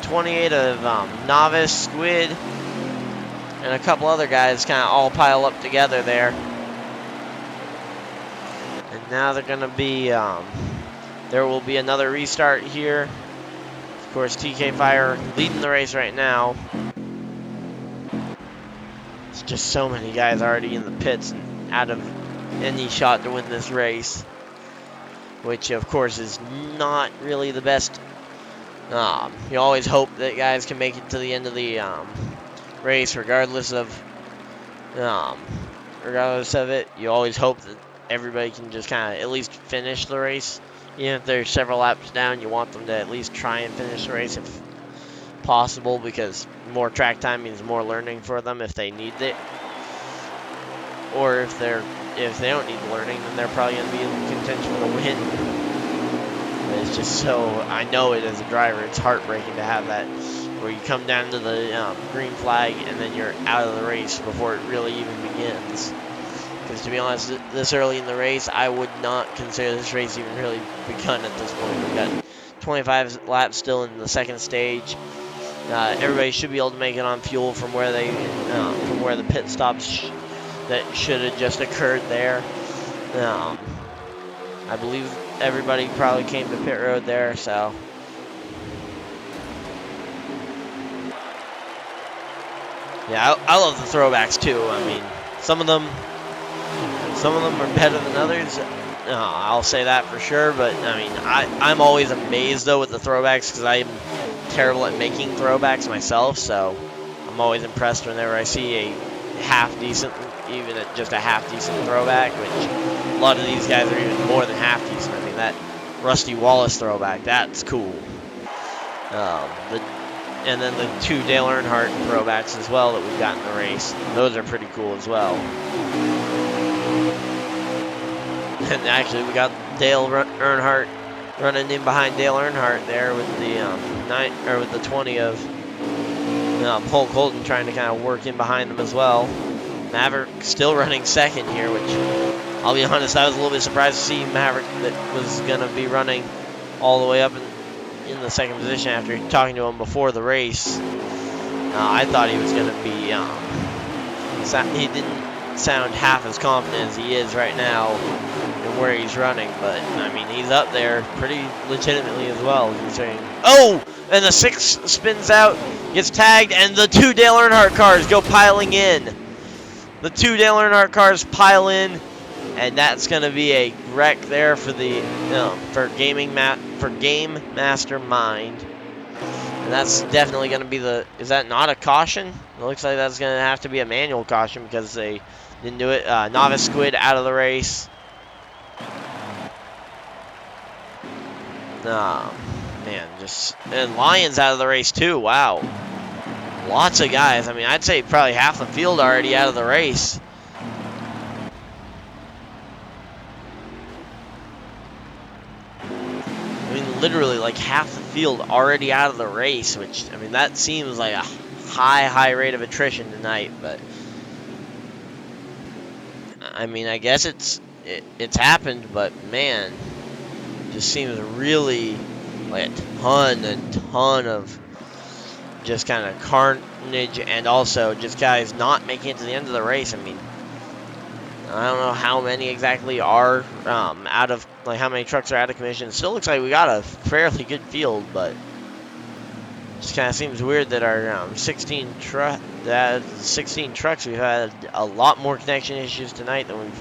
28 of Novice Squid, and a couple other guys kind of all pile up together there. And now they're gonna be there will be another restart here. Of course, TK Fire leading the race right now. It's just so many guys already in the pits and out of any shot to win this race, which of course is not really the best. You always hope that guys can make it to the end of the race, regardless of it. You always hope that everybody can just kind of at least finish the race. Even if they're several laps down, you want them to at least try and finish the race if possible, because more track time means more learning for them if they need it. Or if they don't need learning, then they're probably going to be in contention to win. But it's just so, I know it as a driver, it's heartbreaking to have that, where you come down to the green flag and then you're out of the race before it really even begins. Because to be honest, this early in the race, I would not consider this race even really begun at this point. We've got 25 laps still in the second stage. Everybody should be able to make it on fuel from where the pit stops that should have just occurred there. I believe everybody probably came to pit road there, so. Yeah, I love the throwbacks too. I mean, some of them are better than others. I'll say that for sure. But I mean, I'm always amazed though with the throwbacks, because I'm terrible at making throwbacks myself. So I'm always impressed whenever I see a half decent, even at just a half decent throwback. Which a lot of these guys are even more than half decent. I mean, that Rusty Wallace throwback, that's cool. And then the 2 Dale Earnhardt throwbacks as well that we've got in the race. Those are pretty cool as well. And actually, we got Dale Earnhardt running in behind Dale Earnhardt there with the 20 of Hulk Holden trying to kind of work in behind him as well. Maverick still running second here, which I'll be honest, I was a little bit surprised to see Maverick that was gonna be running all the way up in the second position after talking to him before the race. I thought he was gonna be. He didn't sound half as confident as he is right now in where he's running, but I mean, he's up there pretty legitimately as well. He's saying, oh, and the 6 spins out, gets tagged, and the 2 Dale Earnhardt cars go piling in. The 2 Dale Earnhardt cars pile in, and that's going to be a wreck there for the for Game Master Mind. And that's definitely going to be is that not a caution? It looks like that's going to have to be a manual caution because they didn't do it. Novice Squid out of the race. Man, and Lions out of the race too. Wow. Lots of guys. I mean, I'd say probably half the field already out of the race. I mean, literally like half the field already out of the race, which, I mean, that seems like a high rate of attrition tonight, but I mean, I guess it's happened, but man, it just seems really like a ton of just kind of carnage, and also just guys not making it to the end of the race. I mean, I don't know how many exactly are out of, like, how many trucks are out of commission. It still looks like we got a fairly good field, but it just kind of seems weird that our 16 trucks, we've had a lot more connection issues tonight than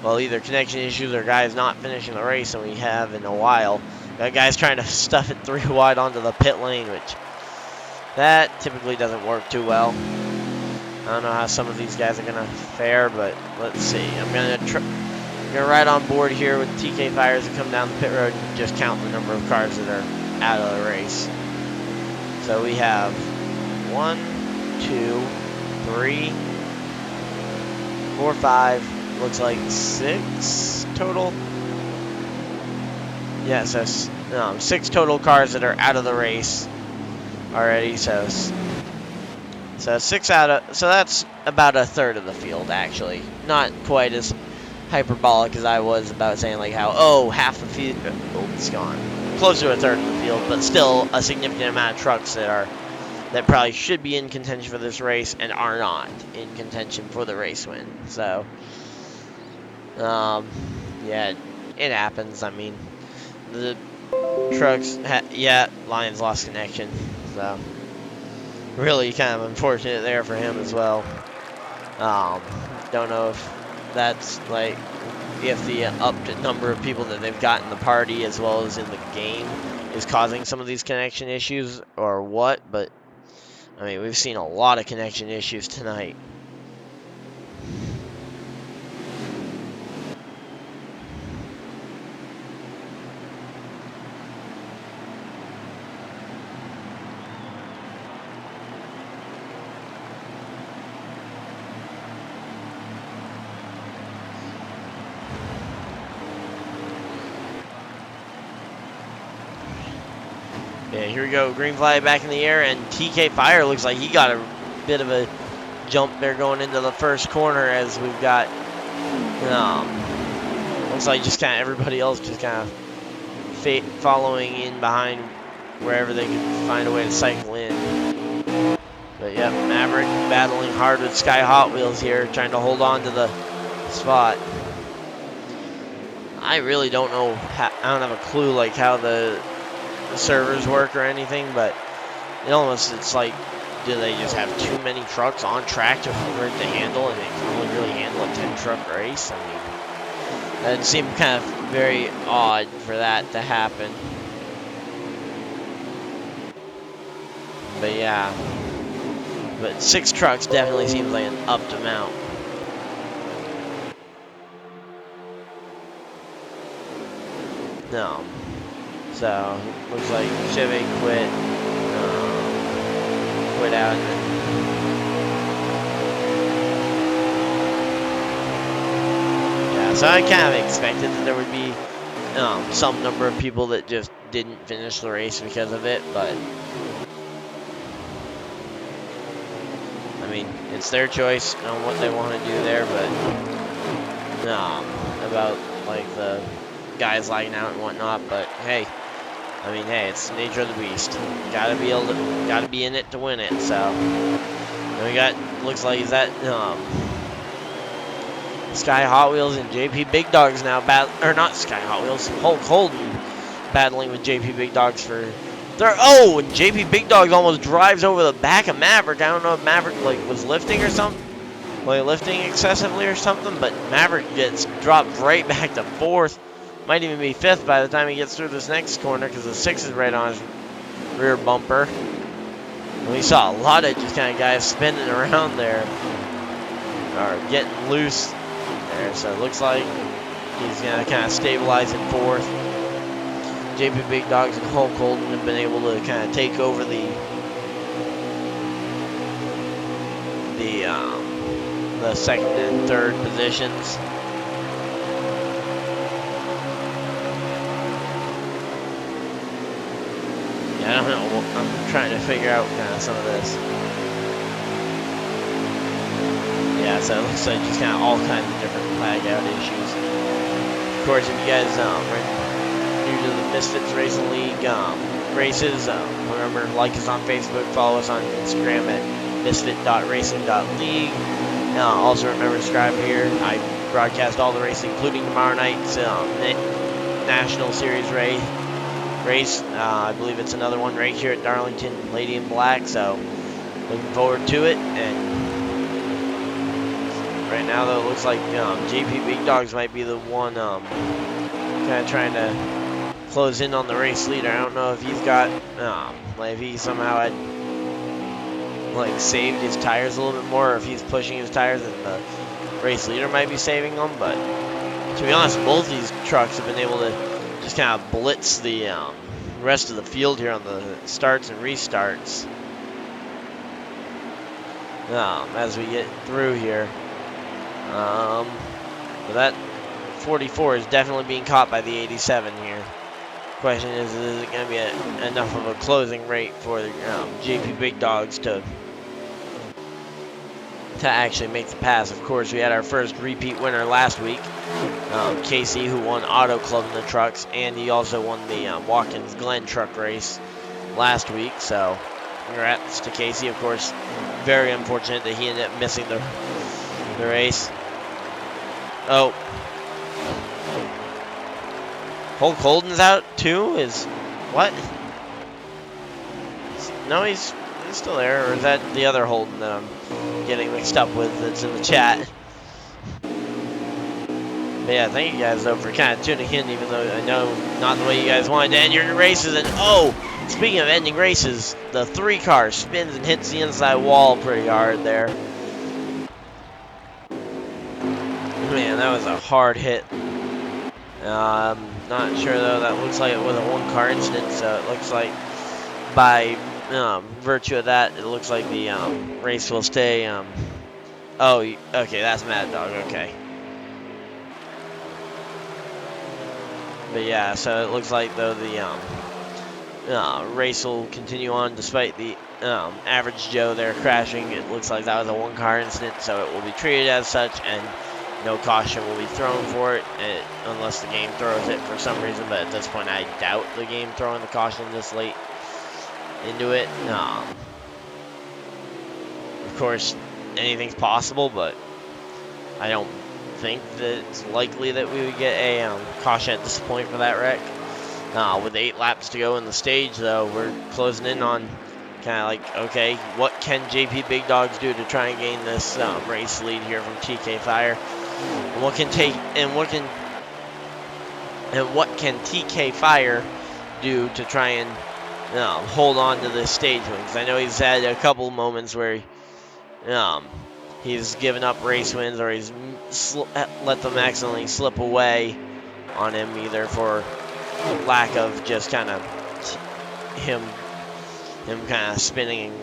either connection issues or guys not finishing the race than we have in a while. Got guys trying to stuff it 3 wide onto the pit lane, which that typically doesn't work too well. I don't know how some of these guys are gonna fare, but let's see. I'm gonna ride on board here with TK Fires and come down the pit road and just count the number of cars that are out of the race. So we have 1, 2, 3, 4, 5, looks like 6 total. Yeah, so 6 total cars that are out of the race already. So 6 out of, so that's about a third of the field actually. Not quite as hyperbolic as I was about saying like how, oh, half the field is gone. Close to a third of the field, but still a significant amount of trucks that probably should be in contention for this race and are not in contention for the race win. So, yeah, it happens. I mean, the trucks, yeah, Lions lost connection. So, really kind of unfortunate there for him as well. Don't know if that's like, if the upped number of people that they've got in the party as well as in the game is causing some of these connection issues or what, but I mean, we've seen a lot of connection issues tonight. Yeah, here we go. Green flag back in the air, and TK Fire looks like he got a bit of a jump there going into the first corner as we've got, looks like just kind of everybody else just kind of following in behind wherever they can find a way to cycle in. But yeah, Maverick battling hard with Sky Hot Wheels here, trying to hold on to the spot. I really don't know, I don't have a clue like how the servers work or anything, but it's like, do they just have too many trucks on track for it to handle, and they can only really handle a 10-truck race? I mean, that seemed kind of very odd for that to happen. But yeah, but 6 trucks definitely seems like an upped amount. No. So, looks like Chevy quit out. Yeah, so I kind of expected that there would be some number of people that just didn't finish the race because of it, but I mean, it's their choice on what they want to do there, but about like the guys lagging out and whatnot, but hey, I mean, hey, it's the nature of the beast. Gotta be in it to win it. So then we got, looks like is that Sky Hot Wheels and JP Big Dogs now or not Sky Hot Wheels, Hulk Holden battling with JP Big Dogs for third. Oh, and JP Big Dogs almost drives over the back of Maverick. I don't know if Maverick like was lifting or something, like lifting excessively or something, but Maverick gets dropped right back to 4th. Might even be 5th by the time he gets through this next corner, because the 6 is right on his rear bumper. And we saw a lot of just kind of guys spinning around there, or getting loose there. So it looks like he's going to kind of stabilize in 4th. JP Big Dogs and Hulk Holden have been able to kind of take over the second and third positions. I don't know, I'm trying to figure out kind of some of this. Yeah, so it looks like just kind of all kinds of different flag out issues. Of course, if you guys are new to the Misfitz Racing League races, remember, like us on Facebook, follow us on Instagram at misfit.racing.league. Also remember to subscribe here. I broadcast all the racing, including tomorrow night's National Series race. I believe it's another one right here at Darlington, Lady in Black, so looking forward to it. And right now, though, it looks like JP Big Dogs might be the one kind of trying to close in on the race leader. I don't know if he's got, like if he somehow had like saved his tires a little bit more, or if he's pushing his tires and the race leader might be saving them. But to be honest, both these trucks have been able to just kind of blitz the rest of the field here on the starts and restarts. As we get through here. But that 44 is definitely being caught by the 87 here. Question is it going to be enough of a closing rate for the JP Big Dogs to actually make the pass? Of course, we had our first repeat winner last week, Casey, who won Auto Club in the trucks, and he also won the Watkins Glen truck race last week. So congrats to Casey. Of course, very unfortunate that he ended up missing the race. Oh, Hulk Holden's out too? What? No, he's still there, or is that the other Holden that I'm getting mixed up with that's in the chat? But yeah, thank you guys though for kind of tuning in, even though I know not the way you guys wanted to end your races. And oh, speaking of ending races, the 3 car spins and hits the inside wall pretty hard there. Man, that was a hard hit. Not sure though, that looks like it was a 1-car incident, so it looks like by virtue of that, it looks like the race will stay. Oh, okay, that's Mad Dog, okay. But yeah, so it looks like though the race will continue on despite the Average Joe there crashing. It looks like that was a 1-car incident, so it will be treated as such, and no caution will be thrown for it, unless the game throws it for some reason. But at this point, I doubt the game throwing the caution this late into it. Of course, anything's possible, but I don't think that it's likely that we would get a caution at this point for that wreck. With 8 laps to go in the stage, though, we're closing in on kind of like, okay, what can JP Big Dogs do to try and gain this race lead here from TK Fire? And what can TK Fire do to try and hold on to this stage win? Because I know he's had a couple moments where he's given up race wins, or he's let them accidentally slip away on him, either for lack of just kind of him kind of spinning,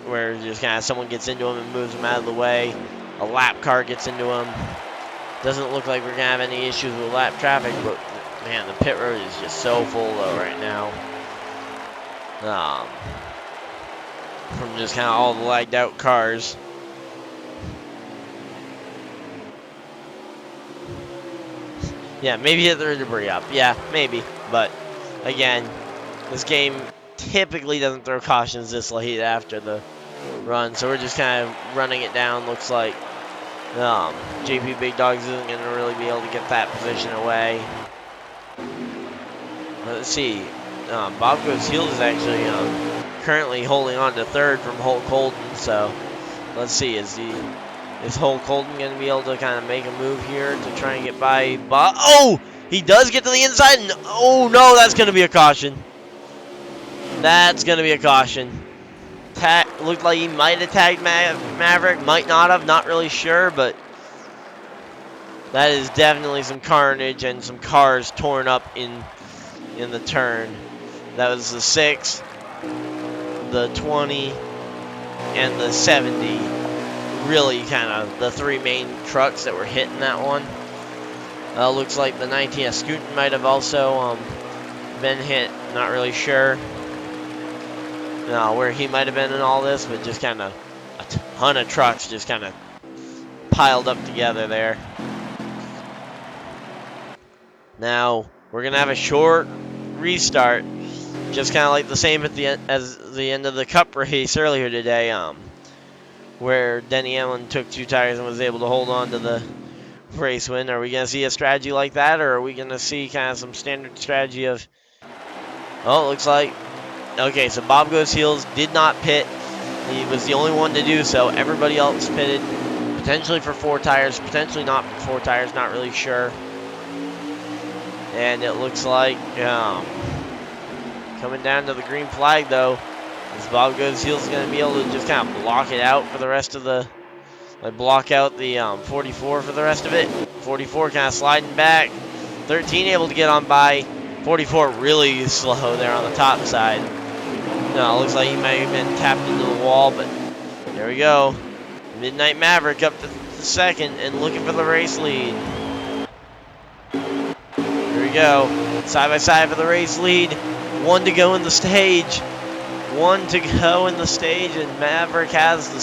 where just kind of someone gets into him and moves him out of the way. A lap car gets into him. Doesn't look like we're gonna have any issues with lap traffic, but man, the pit road is just so full though right now. From just kind of all the lagged out cars. Yeah, maybe hit the debris up. Yeah, maybe. But again, this game typically doesn't throw cautions this late after the run, so we're just kind of running it down. Looks like JP Big Dogs isn't going to really be able to get that position away. Let's see. Bob Goes Heels is actually currently holding on to 3rd from Hulk Holden, so let's see. Is Hulk Holden going to be able to kind of make a move here to try and get by Bob? Oh! He does get to the inside, and oh no, that's going to be a caution. That's going to be a caution. Looked like he might have tagged Maverick, might not have, not really sure, but that is definitely some carnage and some cars torn up in the turn. That was the 6, the 20, and the 70. Really kind of the 3 main trucks that were hitting that one. Looks like the 19 Scootin might have also been hit, not really sure where he might have been in all this, but just kind of a ton of trucks just kind of piled up together there. Now we're gonna have a short restart, just kind of like the same at the end of the Cup race earlier today, where Denny Allen took 2 tires and was able to hold on to the race win. Are we gonna see a strategy like that, or are we gonna see kind of some standard strategy of? Oh, it looks like. Okay, so Bob Goes Heels did not pit. He was the only one to do so. Everybody else pitted, potentially for 4 tires, potentially not for 4 tires, not really sure. And it looks like coming down to the green flag, though, is Bob Goes Heels going to be able to just kind of block it out for the rest of the, block out the 44 for the rest of it. 44 kind of sliding back. 13 able to get on by. 44 really slow there on the top side. No, looks like he might have been tapped into the wall, but there we go. Midnight Maverick up to the second and looking for the race lead. Here we go. Side by side for the race lead. 1 to go in the stage. 1 to go in the stage, and Maverick has the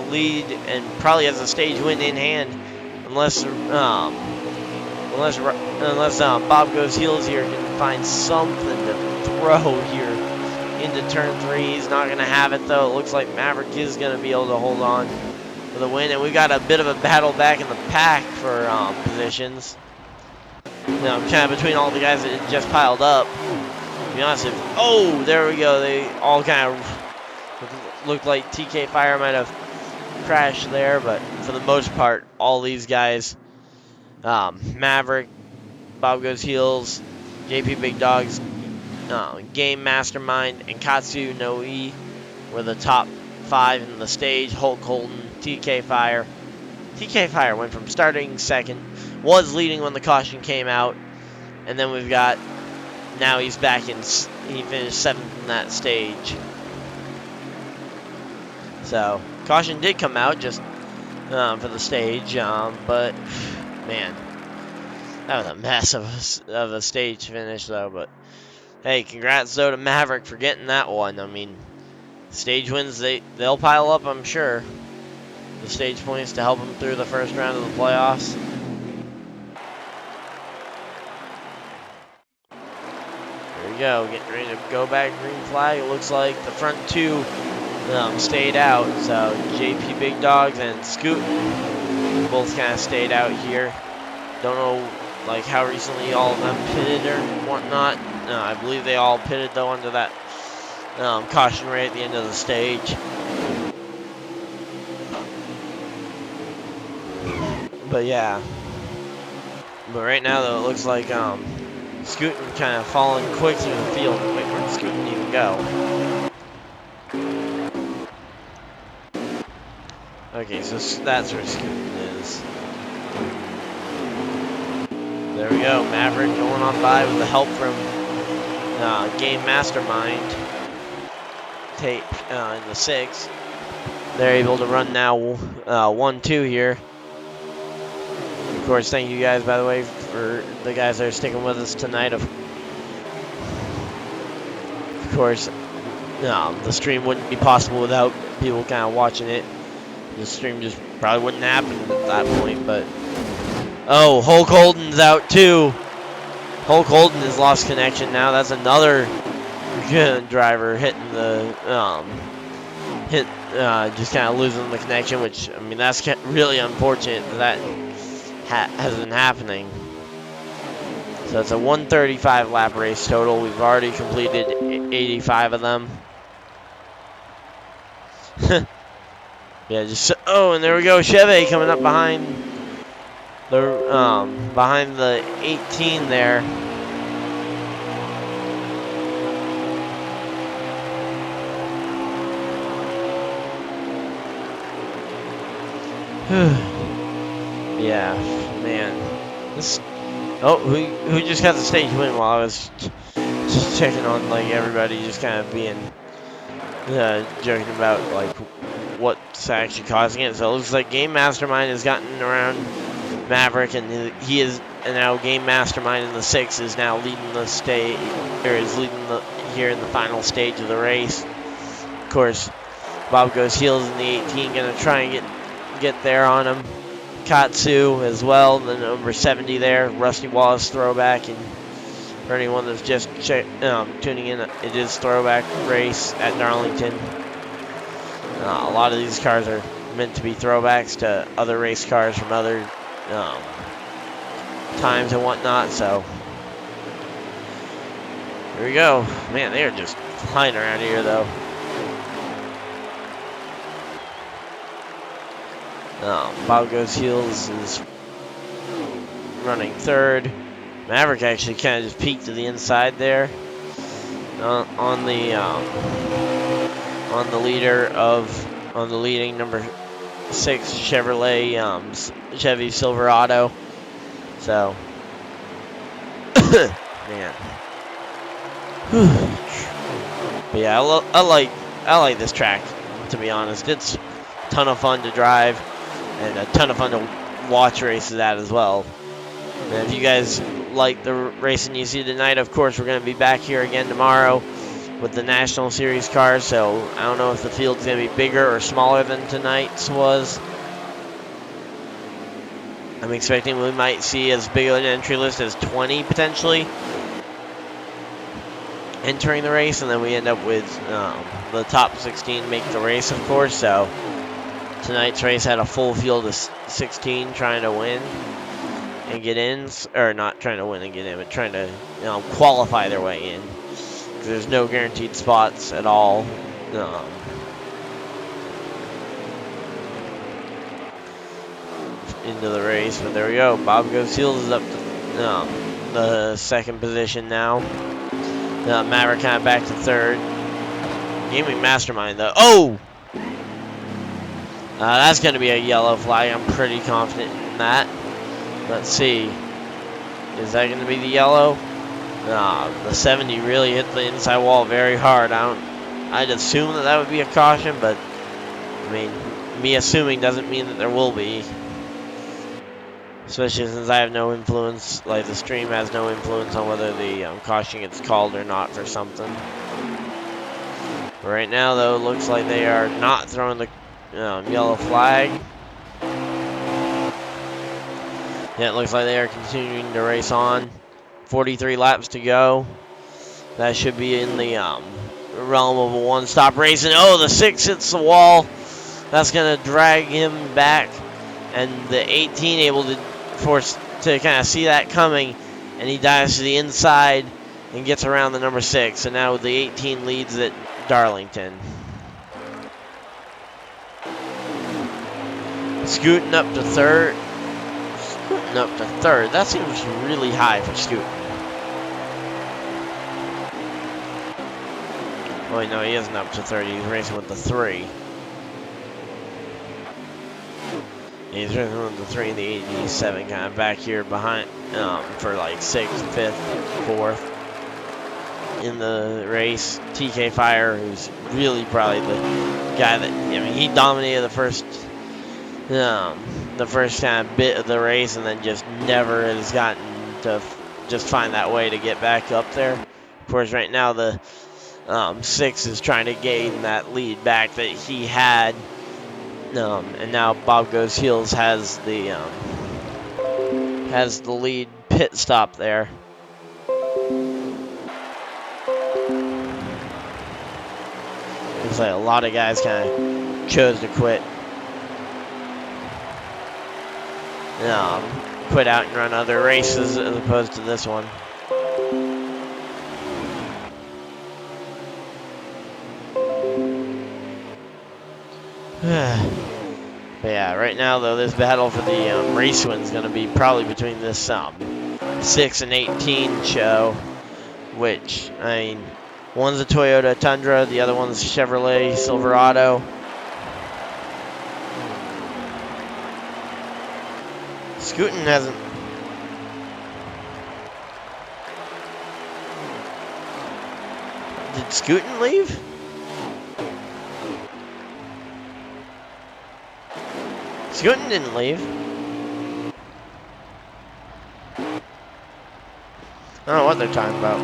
lead, and probably has the stage win in hand, unless Bob Goes Heels here can find something to throw here into turn 3. He's not going to have it, though. It looks like Maverick is going to be able to hold on for the win, and we got a bit of a battle back in the pack for positions. Kind of between all the guys that had just piled up. To be honest, there we go. They all kind of looked like TK Fire might have crashed there, but for the most part, all these guys, Maverick, Bob Goes Heels, JP Big Dogs, Game Mastermind, and Katsu Noi were the top 5 in the stage. Hulk Holden, TK Fire. TK Fire went from starting second, was leading when the caution came out, and then we've got, now he's back in, he finished 7th in that stage. So, caution did come out just for the stage, but, man, that was a mess of a stage finish, though. But, hey, congrats, though, to Maverick for getting that one. I mean, stage wins, they'll pile up, I'm sure. The stage points to help them through the first round of the playoffs. There we go, getting ready to go back green flag. It looks like the front 2 stayed out, so JP Big Dogs and Scoot both kind of stayed out here. Don't know like how recently all of them pitted or whatnot. I believe they all pitted though under that caution right at the end of the stage. But yeah, but right now though it looks like Scootin' kind of falling quick through the field. Wait, where did Scootin' even go? Okay, so that's where Scootin' is. There we go, Maverick going on by with the help from Game Mastermind. Tape in the 6. They're able to run now 1-2 here. Of course, thank you guys, by the way, for the guys that are sticking with us tonight. Of course, the stream wouldn't be possible without people kind of watching it. The stream just probably wouldn't happen at that point, but... Oh, Hulk Holden's out too. Hulk Holden has lost connection now. That's another good driver hitting the... just kind of losing the connection, which, I mean, that's really unfortunate that has been happening. So it's a 135 lap race total. We've already completed 85 of them. Yeah, just and there we go. Chevy coming up behind the 18 there. Yeah, man. This. Oh, who just got the stage win while I was just checking on like everybody, just kind of being joking about like what's actually causing it. So it looks like Game Mastermind has gotten around Maverick, and he is, and now Game Mastermind in the 6 is now leading the stage, or is leading here in the final stage of the race. Of course, Bob Goes Heels in the 18, gonna try and get there on him. Katsu as well, the number 70 there, Rusty Wallace throwback, and for anyone that's just tuning in, it is throwback race at Darlington. A lot of these cars are meant to be throwbacks to other race cars from other times and whatnot, so here we go. Man, they are just flying around here though. Bob Goes Heels is running 3rd. Maverick actually kind of just peeked to the inside there on the leading number 6 Chevrolet Chevy Silverado. So Man. But yeah, I like this track, to be honest. It's a ton of fun to drive and a ton of fun to watch races at as well. And if you guys like the racing you see tonight, of course, we're going to be back here again tomorrow with the National Series cars. So I don't know if the field's going to be bigger or smaller than tonight's was. I'm expecting we might see as big an entry list as 20 potentially entering the race, and then we end up with the top 16 make the race, of course. So tonight's race had a full field of 16 trying to win and get in, or not trying to win and get in, but trying to qualify their way in. There's no guaranteed spots at all. Into the race, but there we go. Bob Goes Heels is up to the second position now. Maverick kind of back to third. Gaming Mastermind though. Oh! That's going to be a yellow flag. I'm pretty confident in that. Let's see. Is that going to be the yellow? The 70 really hit the inside wall very hard. I'd assume that would be a caution, but I mean, me assuming doesn't mean that there will be. Especially since I have no influence, like the stream has no influence on whether the caution gets called or not for something. Right now, though, it looks like they are not throwing the yellow flag. Yeah, it looks like they are continuing to race on. 43 laps to go. That should be in the realm of a one-stop race. And oh, the 6 hits the wall. That's going to drag him back. And the 18 able to force to kind of see that coming, and he dives to the inside and gets around the number 6. So now the 18 leads at Darlington. Scooting up to third. Scooting up to third. That seems really high for Scooting. Oh, wait, no, he isn't up to third. He's racing with the 3. He's racing with the 3 and the 87, kind of back here behind for like 6th, 5th, 4th in the race. TK Fire, who's really probably the guy that, I mean, he dominated the first kind of bit of the race, and then just never has gotten to just find that way to get back up there. Of course, right now the 6 is trying to gain that lead back that he had. And now Bob Goes Heels has the lead pit stop there. Looks like a lot of guys kind of chose to quit. Quit out and run other races as opposed to this one. But yeah, right now though, this battle for the race win is going to be probably between this 6 and 18 show, which, I mean, one's a Toyota Tundra, the other one's a Chevrolet Silverado. Scootin' hasn't. Did Scootin' leave? Scootin' didn't leave. I don't know what they're talking about.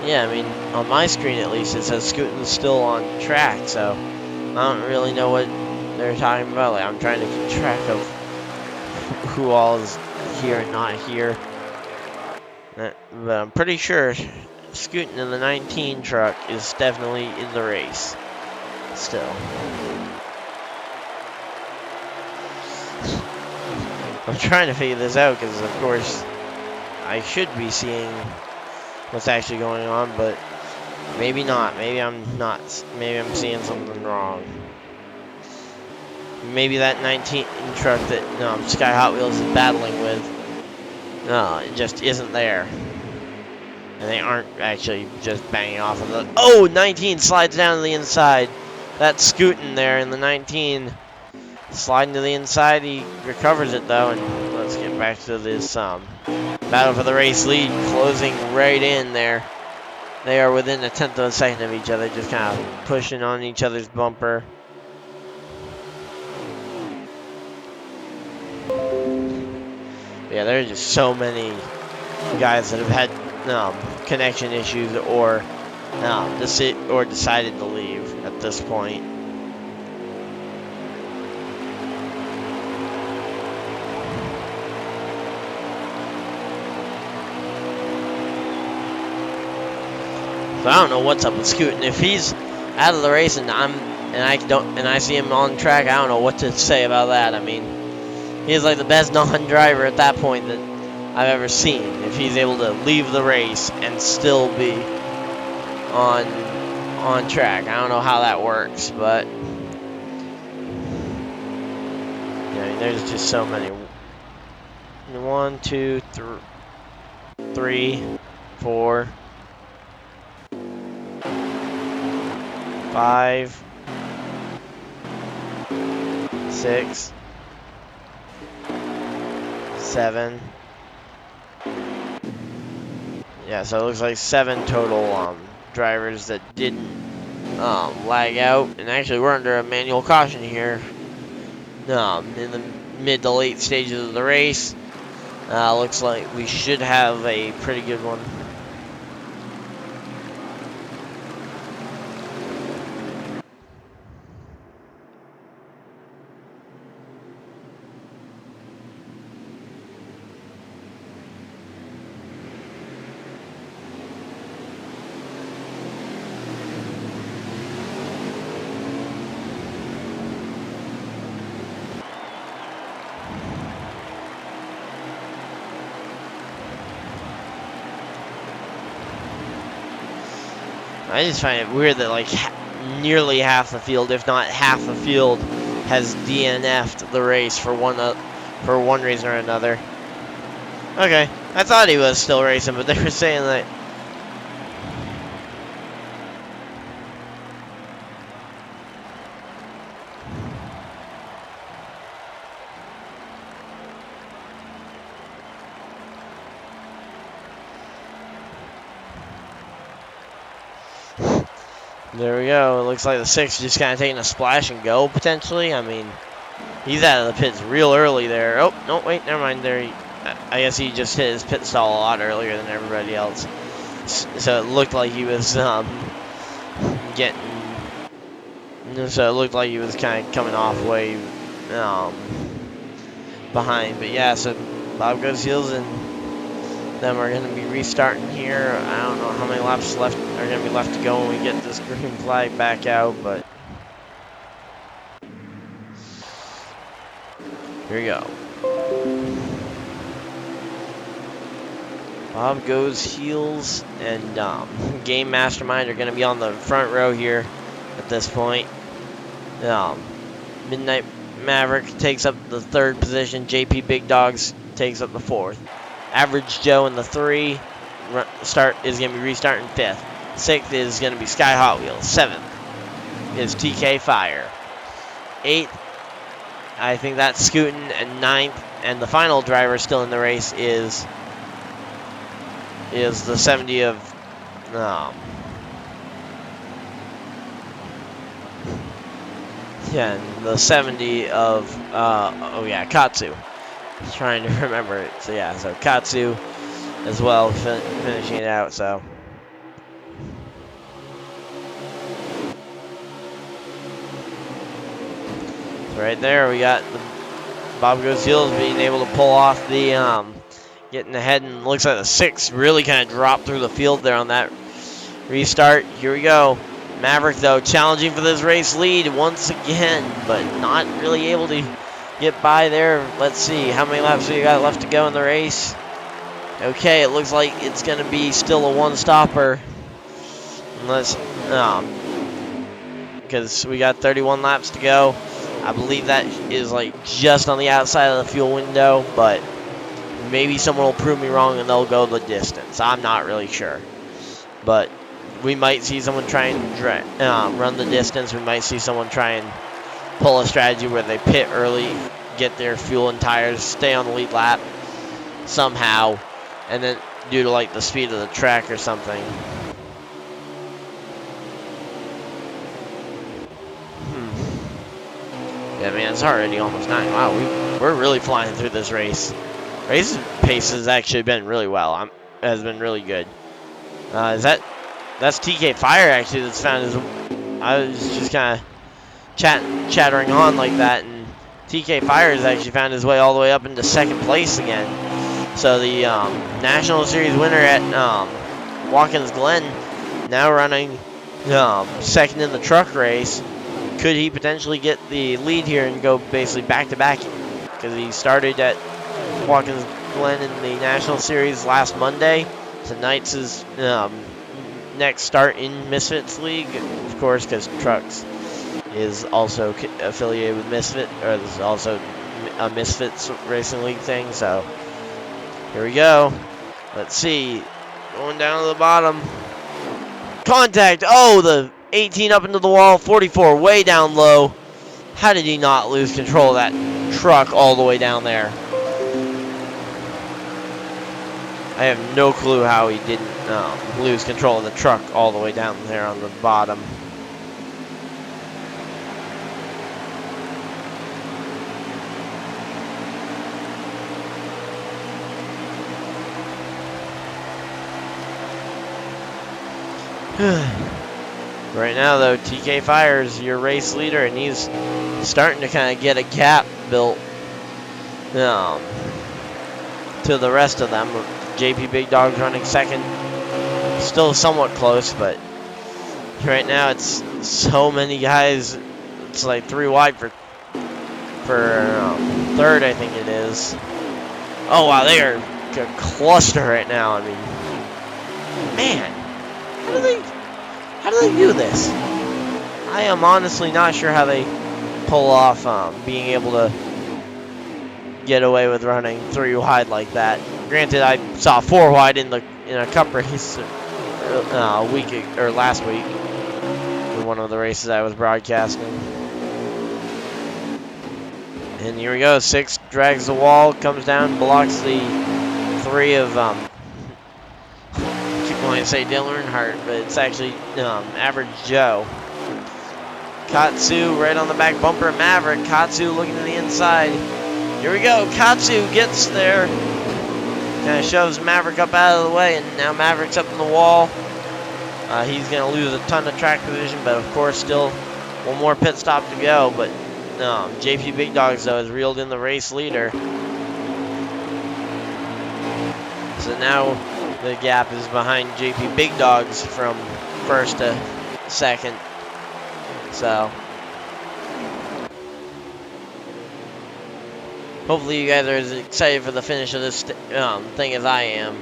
Yeah, I mean, on my screen at least, it says Scootin's still on track, so I don't really know what they're talking about. Like, I'm trying to keep track of who all is here and not here. But I'm pretty sure Scootin' in the 19 truck is definitely in the race. Still. I'm trying to figure this out because, of course, I should be seeing what's actually going on, but maybe not. Maybe I'm not. Maybe I'm seeing something wrong. Maybe that 19 truck that Sky Hot Wheels is battling with No, it just isn't there. And they aren't actually just banging off of the... Oh, 19 slides down to the inside. That's scooting there in the 19. Sliding to the inside. He recovers it, though. And let's get back to this battle for the race lead. Closing right in there. They are within a tenth of a second of each other. Just kind of pushing on each other's bumper. Yeah, there's just so many guys that have had connection issues or decided to leave at this point. So I don't know what's up with Scootin'. If he's out of the race and I see him on track, I don't know what to say about that. I mean, he's like the best non-driver at that point that I've ever seen. If he's able to leave the race and still be on track, I don't know how that works, but yeah, there's just so many. 1, 2, 3, 4, 5, 6, 7. Yeah, so it looks like 7 total drivers that didn't lag out, and actually we're under a manual caution here in the mid to late stages of the race. Looks like we should have a pretty good one. I just find it weird that like nearly half the field, if not half the field, has DNF'd the race for one reason or another. Okay, I thought he was still racing, but they were saying that. There we go. It looks like the 6 just kind of taking a splash and go, potentially. I mean, he's out of the pits real early there. Oh, no, wait, never mind. I guess he just hit his pit stall a lot earlier than everybody else. So it looked like he was getting... So it looked like he was kind of coming off way behind. But yeah, so Bob goes heels and them are going to be restarting here. I don't know how many laps left are going to be left to go when we get this green flag back out, but here we go. Bob goes heels and Game Mastermind are going to be on the front row here at this point. Midnight Maverick takes up the 3rd position. JP Big Dogs takes up the 4th. Average Joe in the 3 is going to be restarting 5th. 6th is going to be Sky Hot Wheels. 7th is TK Fire. 8th, I think that's Scootin', and 9th, and the final driver still in the race is the 70 of the 70 of Katsu. Trying to remember it. So yeah, so Katsu as well finishing it out. So right there we got the Bob Goes Heels being able to pull off the getting ahead, and looks like the 6 really kind of dropped through the field there on that restart. Here we go. Maverick though challenging for this race lead once again, but not really able to get by there. Let's see how many laps we got left to go in the race. Okay, it looks like it's gonna be still a 1-stopper, unless because we got 31 laps to go. I believe that is like just on the outside of the fuel window, but maybe someone will prove me wrong and they'll go the distance. I'm not really sure. But we might see someone try and run the distance. We might see someone try and pull a strategy where they pit early, get their fuel and tires, stay on the lead lap somehow, and then due to like the speed of the track or something. Yeah, man, it's already almost 9. Wow, we're really flying through this race. Race pace has actually been really well. Has been really good. That's TK Fire actually that's found his. I was just kind of chattering on like that, and TK Fire has actually found his way all the way up into 2nd place again. So the National Series winner at Watkins Glen now running 2nd in the truck race. Could he potentially get the lead here and go basically back-to-back? Because he started at Watkins Glen in the National Series last Monday. Tonight's his next start in Misfitz League, of course, because Trucks is also affiliated with Misfit, or this is also a Misfits Racing League thing. So here we go. Let's see. Going down to the bottom. Contact. Oh, the 18 up into the wall. 44 way down low. How did he not lose control of that truck all the way down there? I have no clue how he didn't lose control of the truck all the way down there on the bottom. Right now, though, TK Fire's your race leader, and he's starting to kind of get a gap built to the rest of them. JP Big Dog's running 2nd. Still somewhat close, but right now it's so many guys. It's like 3 wide for 3rd, I think it is. Oh, wow, they are a cluster right now. I mean, man. How do they do this? I am honestly not sure how they pull off being able to get away with running 3 wide like that. Granted, I saw 4 wide in a cup race last week in one of the races I was broadcasting. And here we go. 6 drags the wall, comes down, blocks the 3 of I want to say Dylan Earnhardt, but it's actually Average Joe. Katsu right on the back bumper of Maverick. Katsu looking to the inside. Here we go. Katsu gets there. Kind of shoves Maverick up out of the way, and now Maverick's up in the wall. He's going to lose a ton of track position, but of course still one more pit stop to go. But JP Big Dogs, though, has reeled in the race leader. So now the gap is behind JP Big Dogs from 1st to 2nd. So hopefully you guys are as excited for the finish of this thing as I am,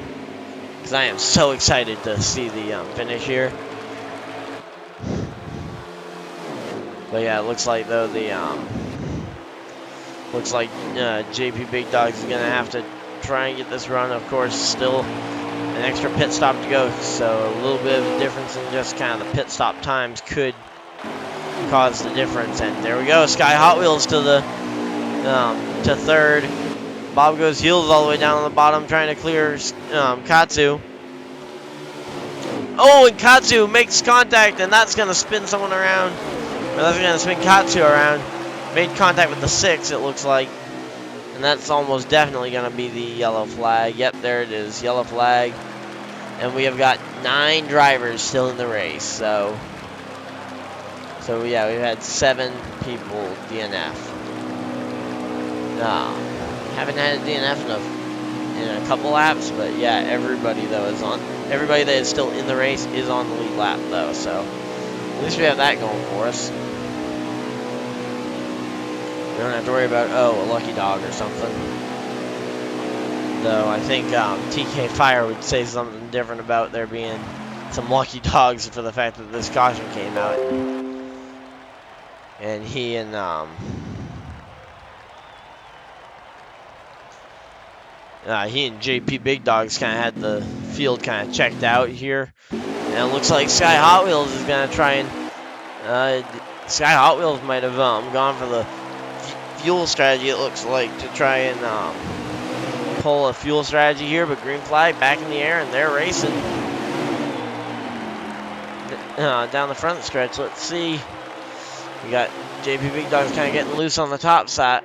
because I am so excited to see the finish here. But yeah, it looks like though JP Big Dogs is gonna have to try and get this run. Of course, still an extra pit stop to go, so a little bit of a difference in just kind of the pit stop times could cause the difference. And there we go, Sky Hot Wheels to the to 3rd. Bob goes heels all the way down on the bottom, trying to clear Katsu. Oh, and Katsu makes contact, and that's gonna spin someone around. Or that's gonna spin Katsu around. Made contact with the 6, it looks like. And that's almost definitely going to be the yellow flag. Yep, there it is, yellow flag. And we have got 9 drivers still in the race. So yeah, we've had 7 people DNF. Haven't had a DNF in a couple laps, but yeah, everybody though is on. Everybody that is still in the race is on the lead lap though. So at least we have that going for us. We don't have to worry about, a lucky dog or something. Though I think TK Fire would say something different about there being some lucky dogs for the fact that this caution came out. And he and He and JP Big Dogs kind of had the field kind of checked out here. And it looks like Sky Hot Wheels is going to try and... Sky Hot Wheels might have gone for the fuel strategy, it looks like, to try and pull a fuel strategy here. But green flag back in the air, and they're racing down the front stretch. Let's see. We got JP Big Dogs kind of getting loose on the top side.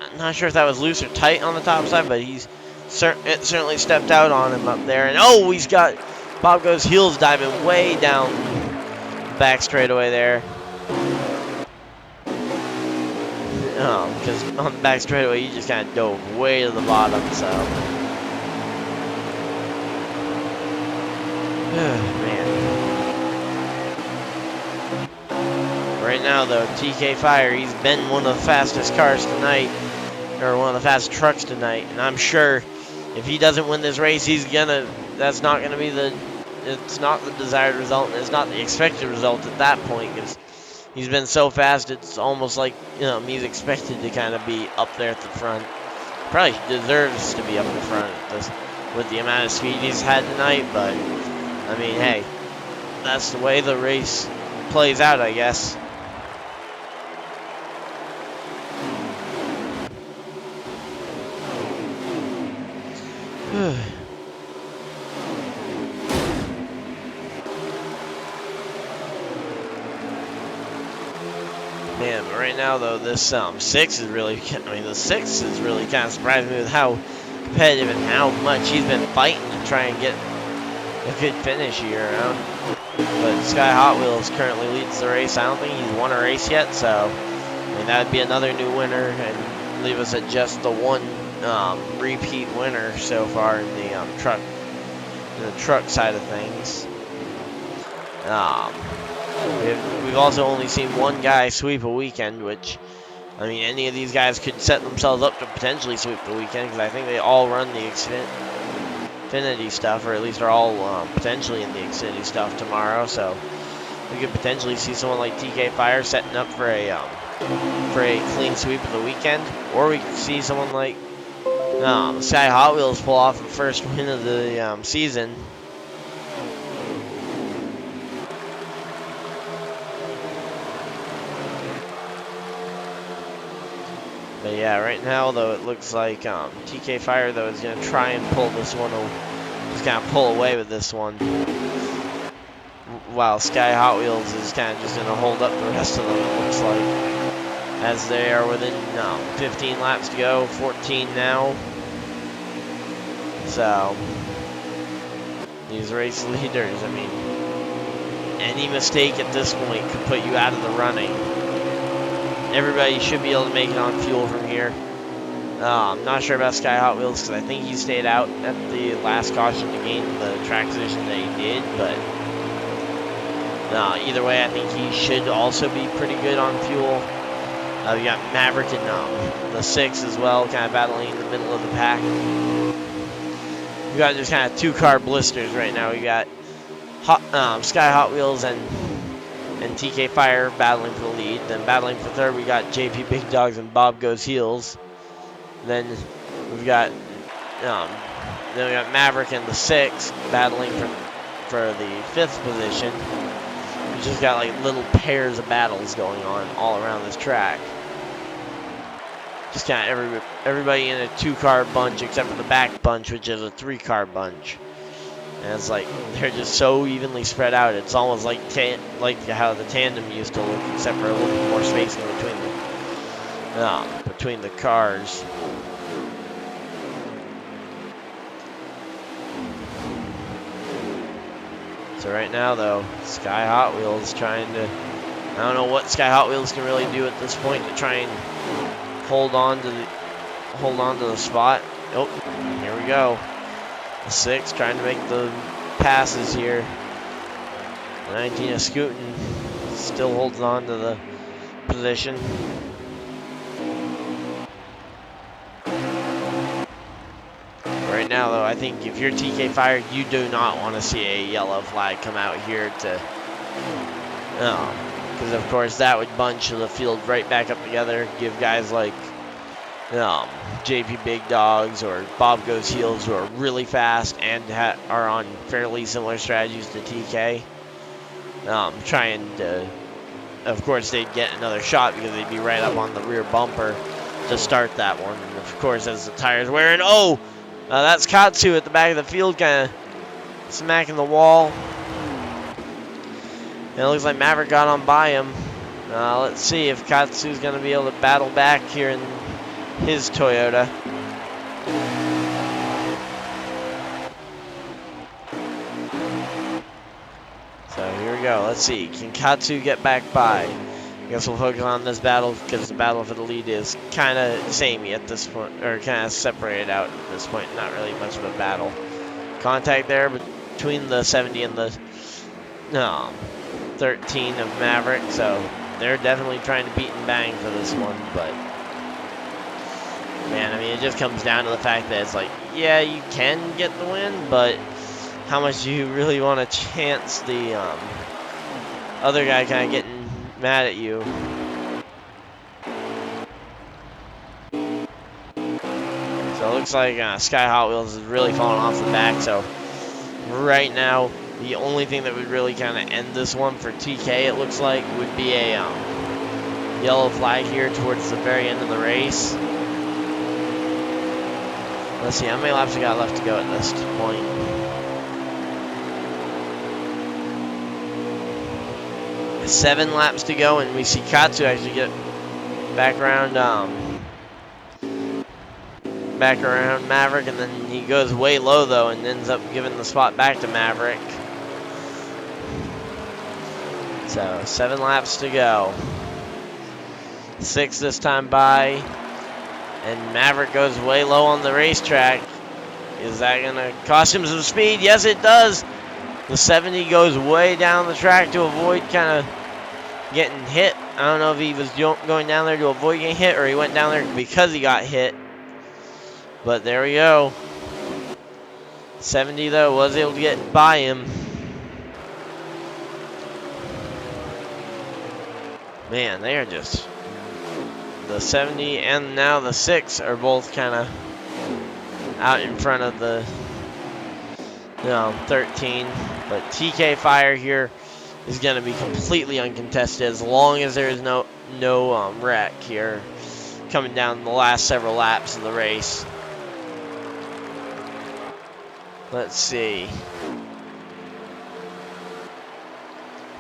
I'm not sure if that was loose or tight on the top side, but it certainly stepped out on him up there. And oh, he's got Bob Goes Heels diving way down the back straightaway there. Because on the back straightaway, he just kind of dove way to the bottom, so. Man. Right now, though, TK Fire, he's been one of the fastest cars tonight, or one of the fastest trucks tonight, and I'm sure if he doesn't win this race, that's not gonna be it's not the desired result, and it's not the expected result at that point, because he's been so fast, it's almost like, he's expected to kind of be up there at the front. Probably deserves to be up the front with the amount of speed he's had tonight, but, I mean, hey, that's the way the race plays out, I guess. Man, but right now though, this 6 is really, the 6 is really kind of surprising me with how competitive and how much he's been fighting to try and get a good finish here. But Sky Hot Wheels currently leads the race. I don't think he's won a race yet, so that would be another new winner and leave us at just the one repeat winner so far in the truck side of things. We've also only seen one guy sweep a weekend, which, any of these guys could set themselves up to potentially sweep the weekend, because I think they all run the Xfinity stuff, or at least are all potentially in the Xfinity stuff tomorrow, so we could potentially see someone like TK Fire setting up for a clean sweep of the weekend, or we could see someone like Sky Hot Wheels pull off the first win of the season. But yeah, right now though, it looks like TK Fire though is gonna try and pull this one, just kind of pull away with this one, while Sky Hot Wheels is kind of just gonna hold up the rest of them. It looks like, as they are within 15 laps to go, 14 now. So these race leaders, any mistake at this point could put you out of the running. Everybody should be able to make it on fuel from here. I'm not sure about Sky Hot Wheels because I think he stayed out at the last caution to gain the track position that he did, but either way, I think he should also be pretty good on fuel. We got Maverick and the 6 as well, kind of battling in the middle of the pack. We got just kind of 2-car blisters right now. We got Sky Hot Wheels and TK Fire battling for the lead. Then battling for third, we got JP Big Dogs and Bob Goes Heels. Then we've got Maverick and the 6 battling for the 5th position. We just got like little pairs of battles going on all around this track. Just kind of everybody in a 2-car bunch except for the back bunch, which is a 3-car bunch. And it's like they're just so evenly spread out. It's almost like how the tandem used to look, except for a little bit more spacing between the cars. So right now, though, Sky Hot Wheels trying to. I don't know what Sky Hot Wheels can really do at this point to try and hold on to the spot. Oh, here we go. The 6 trying to make the passes here. The 19 of Scootin still holds on to the position. Right now, though, I think if you're TK Fire, you do not want to see a yellow flag come out here to, because of course that would bunch the field right back up together, give guys like JP Big Dogs or Bob Goes Heels, who are really fast and are on fairly similar strategies to TK. Trying to, of course, they'd get another shot because they'd be right up on the rear bumper to start that one. And of course, as the tires wearing, that's Katsu at the back of the field, kind of smacking the wall. And it looks like Maverick got on by him. Let's see if Katsu's going to be able to battle back here in his Toyota. So here we go. Let's see. Can Katsu get back by? I guess we'll focus on this battle because the battle for the lead is kind of samey at this point, or kind of separated out at this point. Not really much of a battle. Contact there between the 70 and the 13 of Maverick. So they're definitely trying to beat and bang for this one, but man, I mean, it just comes down to the fact that it's like, yeah, you can get the win, but how much do you really want to chance the other guy kind of getting mad at you? So it looks like Sky Hot Wheels is really falling off the back, so right now, the only thing that would really kind of end this one for TK, it looks like, would be a yellow flag here towards the very end of the race. Let's see, how many laps we got left to go at this point? Seven laps to go, and we see Katsu actually get back around Maverick, and then he goes way low, though, and ends up giving the spot back to Maverick. So, 7 laps to go. 6 this time by. And Maverick goes way low on the racetrack. Is that going to cost him some speed? Yes, it does. The 70 goes way down the track to avoid kind of getting hit. I don't know if he was going down there to avoid getting hit or he went down there because he got hit. But there we go. 70, though, was able to get by him. Man, they are just... The 70 and now the 6 are both kind of out in front of the 13. But TK Fire here is going to be completely uncontested as long as there is no wreck here coming down the last several laps of the race. Let's see.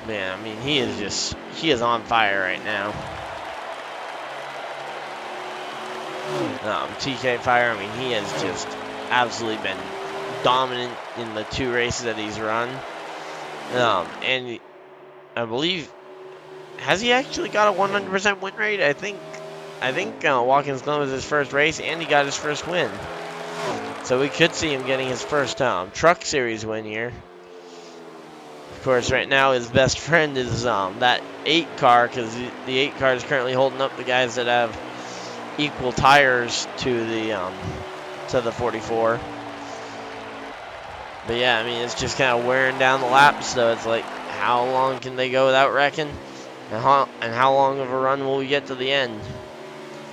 Man, I mean, he is on fire right now. TK Fire, I mean, he has just absolutely been dominant in the 2 races that he's run. And I believe, has he actually got a 100% win rate? I think Watkins Glen was his first race, and he got his first win. So we could see him getting his first Truck Series win here. Of course, right now his best friend is that 8 car, because the 8 car is currently holding up the guys that have equal tires to the 44. But yeah, I mean, it's just kind of wearing down the laps, so it's like, how long can they go without wrecking? And how long of a run will we get to the end?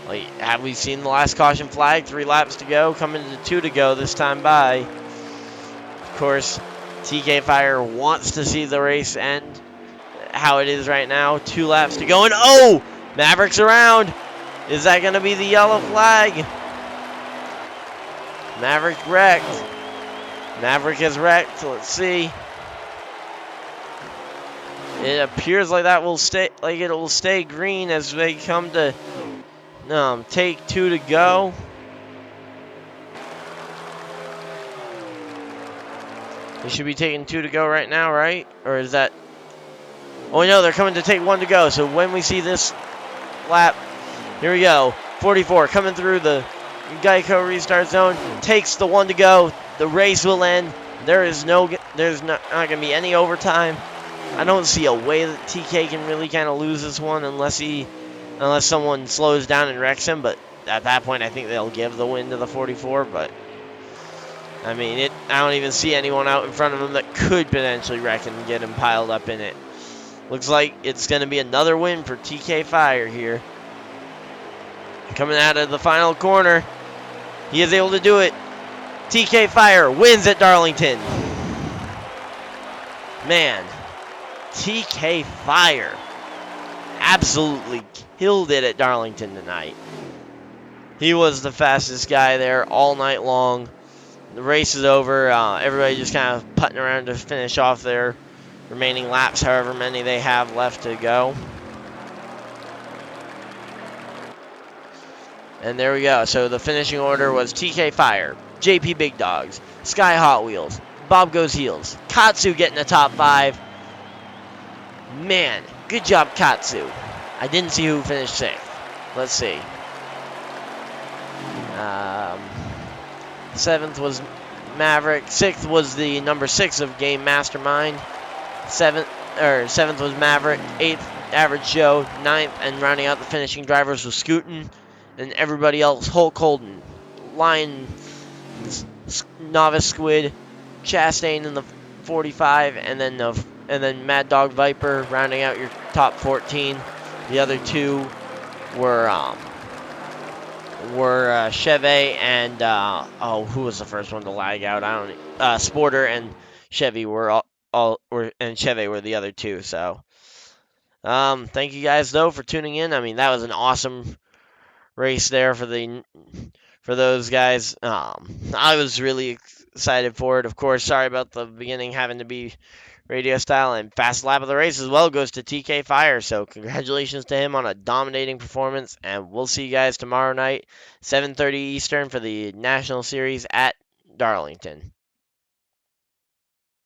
Like, have we seen the last caution flag? 3 laps to go, coming to 2 to go this time by. Of course, TK Fire wants to see the race end how it is right now. 2 laps to go, and oh! Maverick's around! Is that going to be the yellow flag? Maverick wrecked. Maverick is wrecked. Let's see. It appears like that will stay, like it will stay green as they come to take 2 to go. They should be taking 2 to go right now, right? Or is that? Oh no, they're coming to take 1 to go. So when we see this lap, here we go. 44 coming through the Geico restart zone, takes the 1 to go. The race will end. There's not going to be any overtime. I don't see a way that TK can really kind of lose this one unless someone slows down and wrecks him. But at that point, I think they'll give the win to the 44. But I mean, I don't even see anyone out in front of him that could potentially wreck and get him piled up in it. Looks like it's going to be another win for TK Fire here. Coming out of the final corner. He is able to do it. TK Fire wins at Darlington. Man, TK Fire absolutely killed it at Darlington tonight. He was the fastest guy there all night long. The race is over. Everybody just kind of putting around to finish off their remaining laps, however many they have left to go. And there we go. So the finishing order was TK Fire, JP Big Dogs, Sky Hot Wheels, Bob Goes Heels, Katsu getting the top 5. Man, good job, Katsu. I didn't see who finished 6th. Let's see. 7th was Maverick. 6th was the number 6 of Game Mastermind. 7th was Maverick. 8th, Average Joe. 9th, and rounding out the finishing drivers was Scootin'. And everybody else, Hulk Holden, Lion, Novice Squid, Chastain in the 45, and then Mad Dog Viper rounding out your top 14. The other 2 were Chevy and who was the first one to lag out? Sporter and Chevy were and Chevy were the other 2. So thank you guys though for tuning in. I mean, that was an awesome race there for those guys. I was really excited for it. Of course, sorry about the beginning having to be radio style, and fast lap of the race as well goes to TK Fire. So congratulations to him on a dominating performance, and we'll see you guys tomorrow night, 7:30 Eastern for the National Series at Darlington.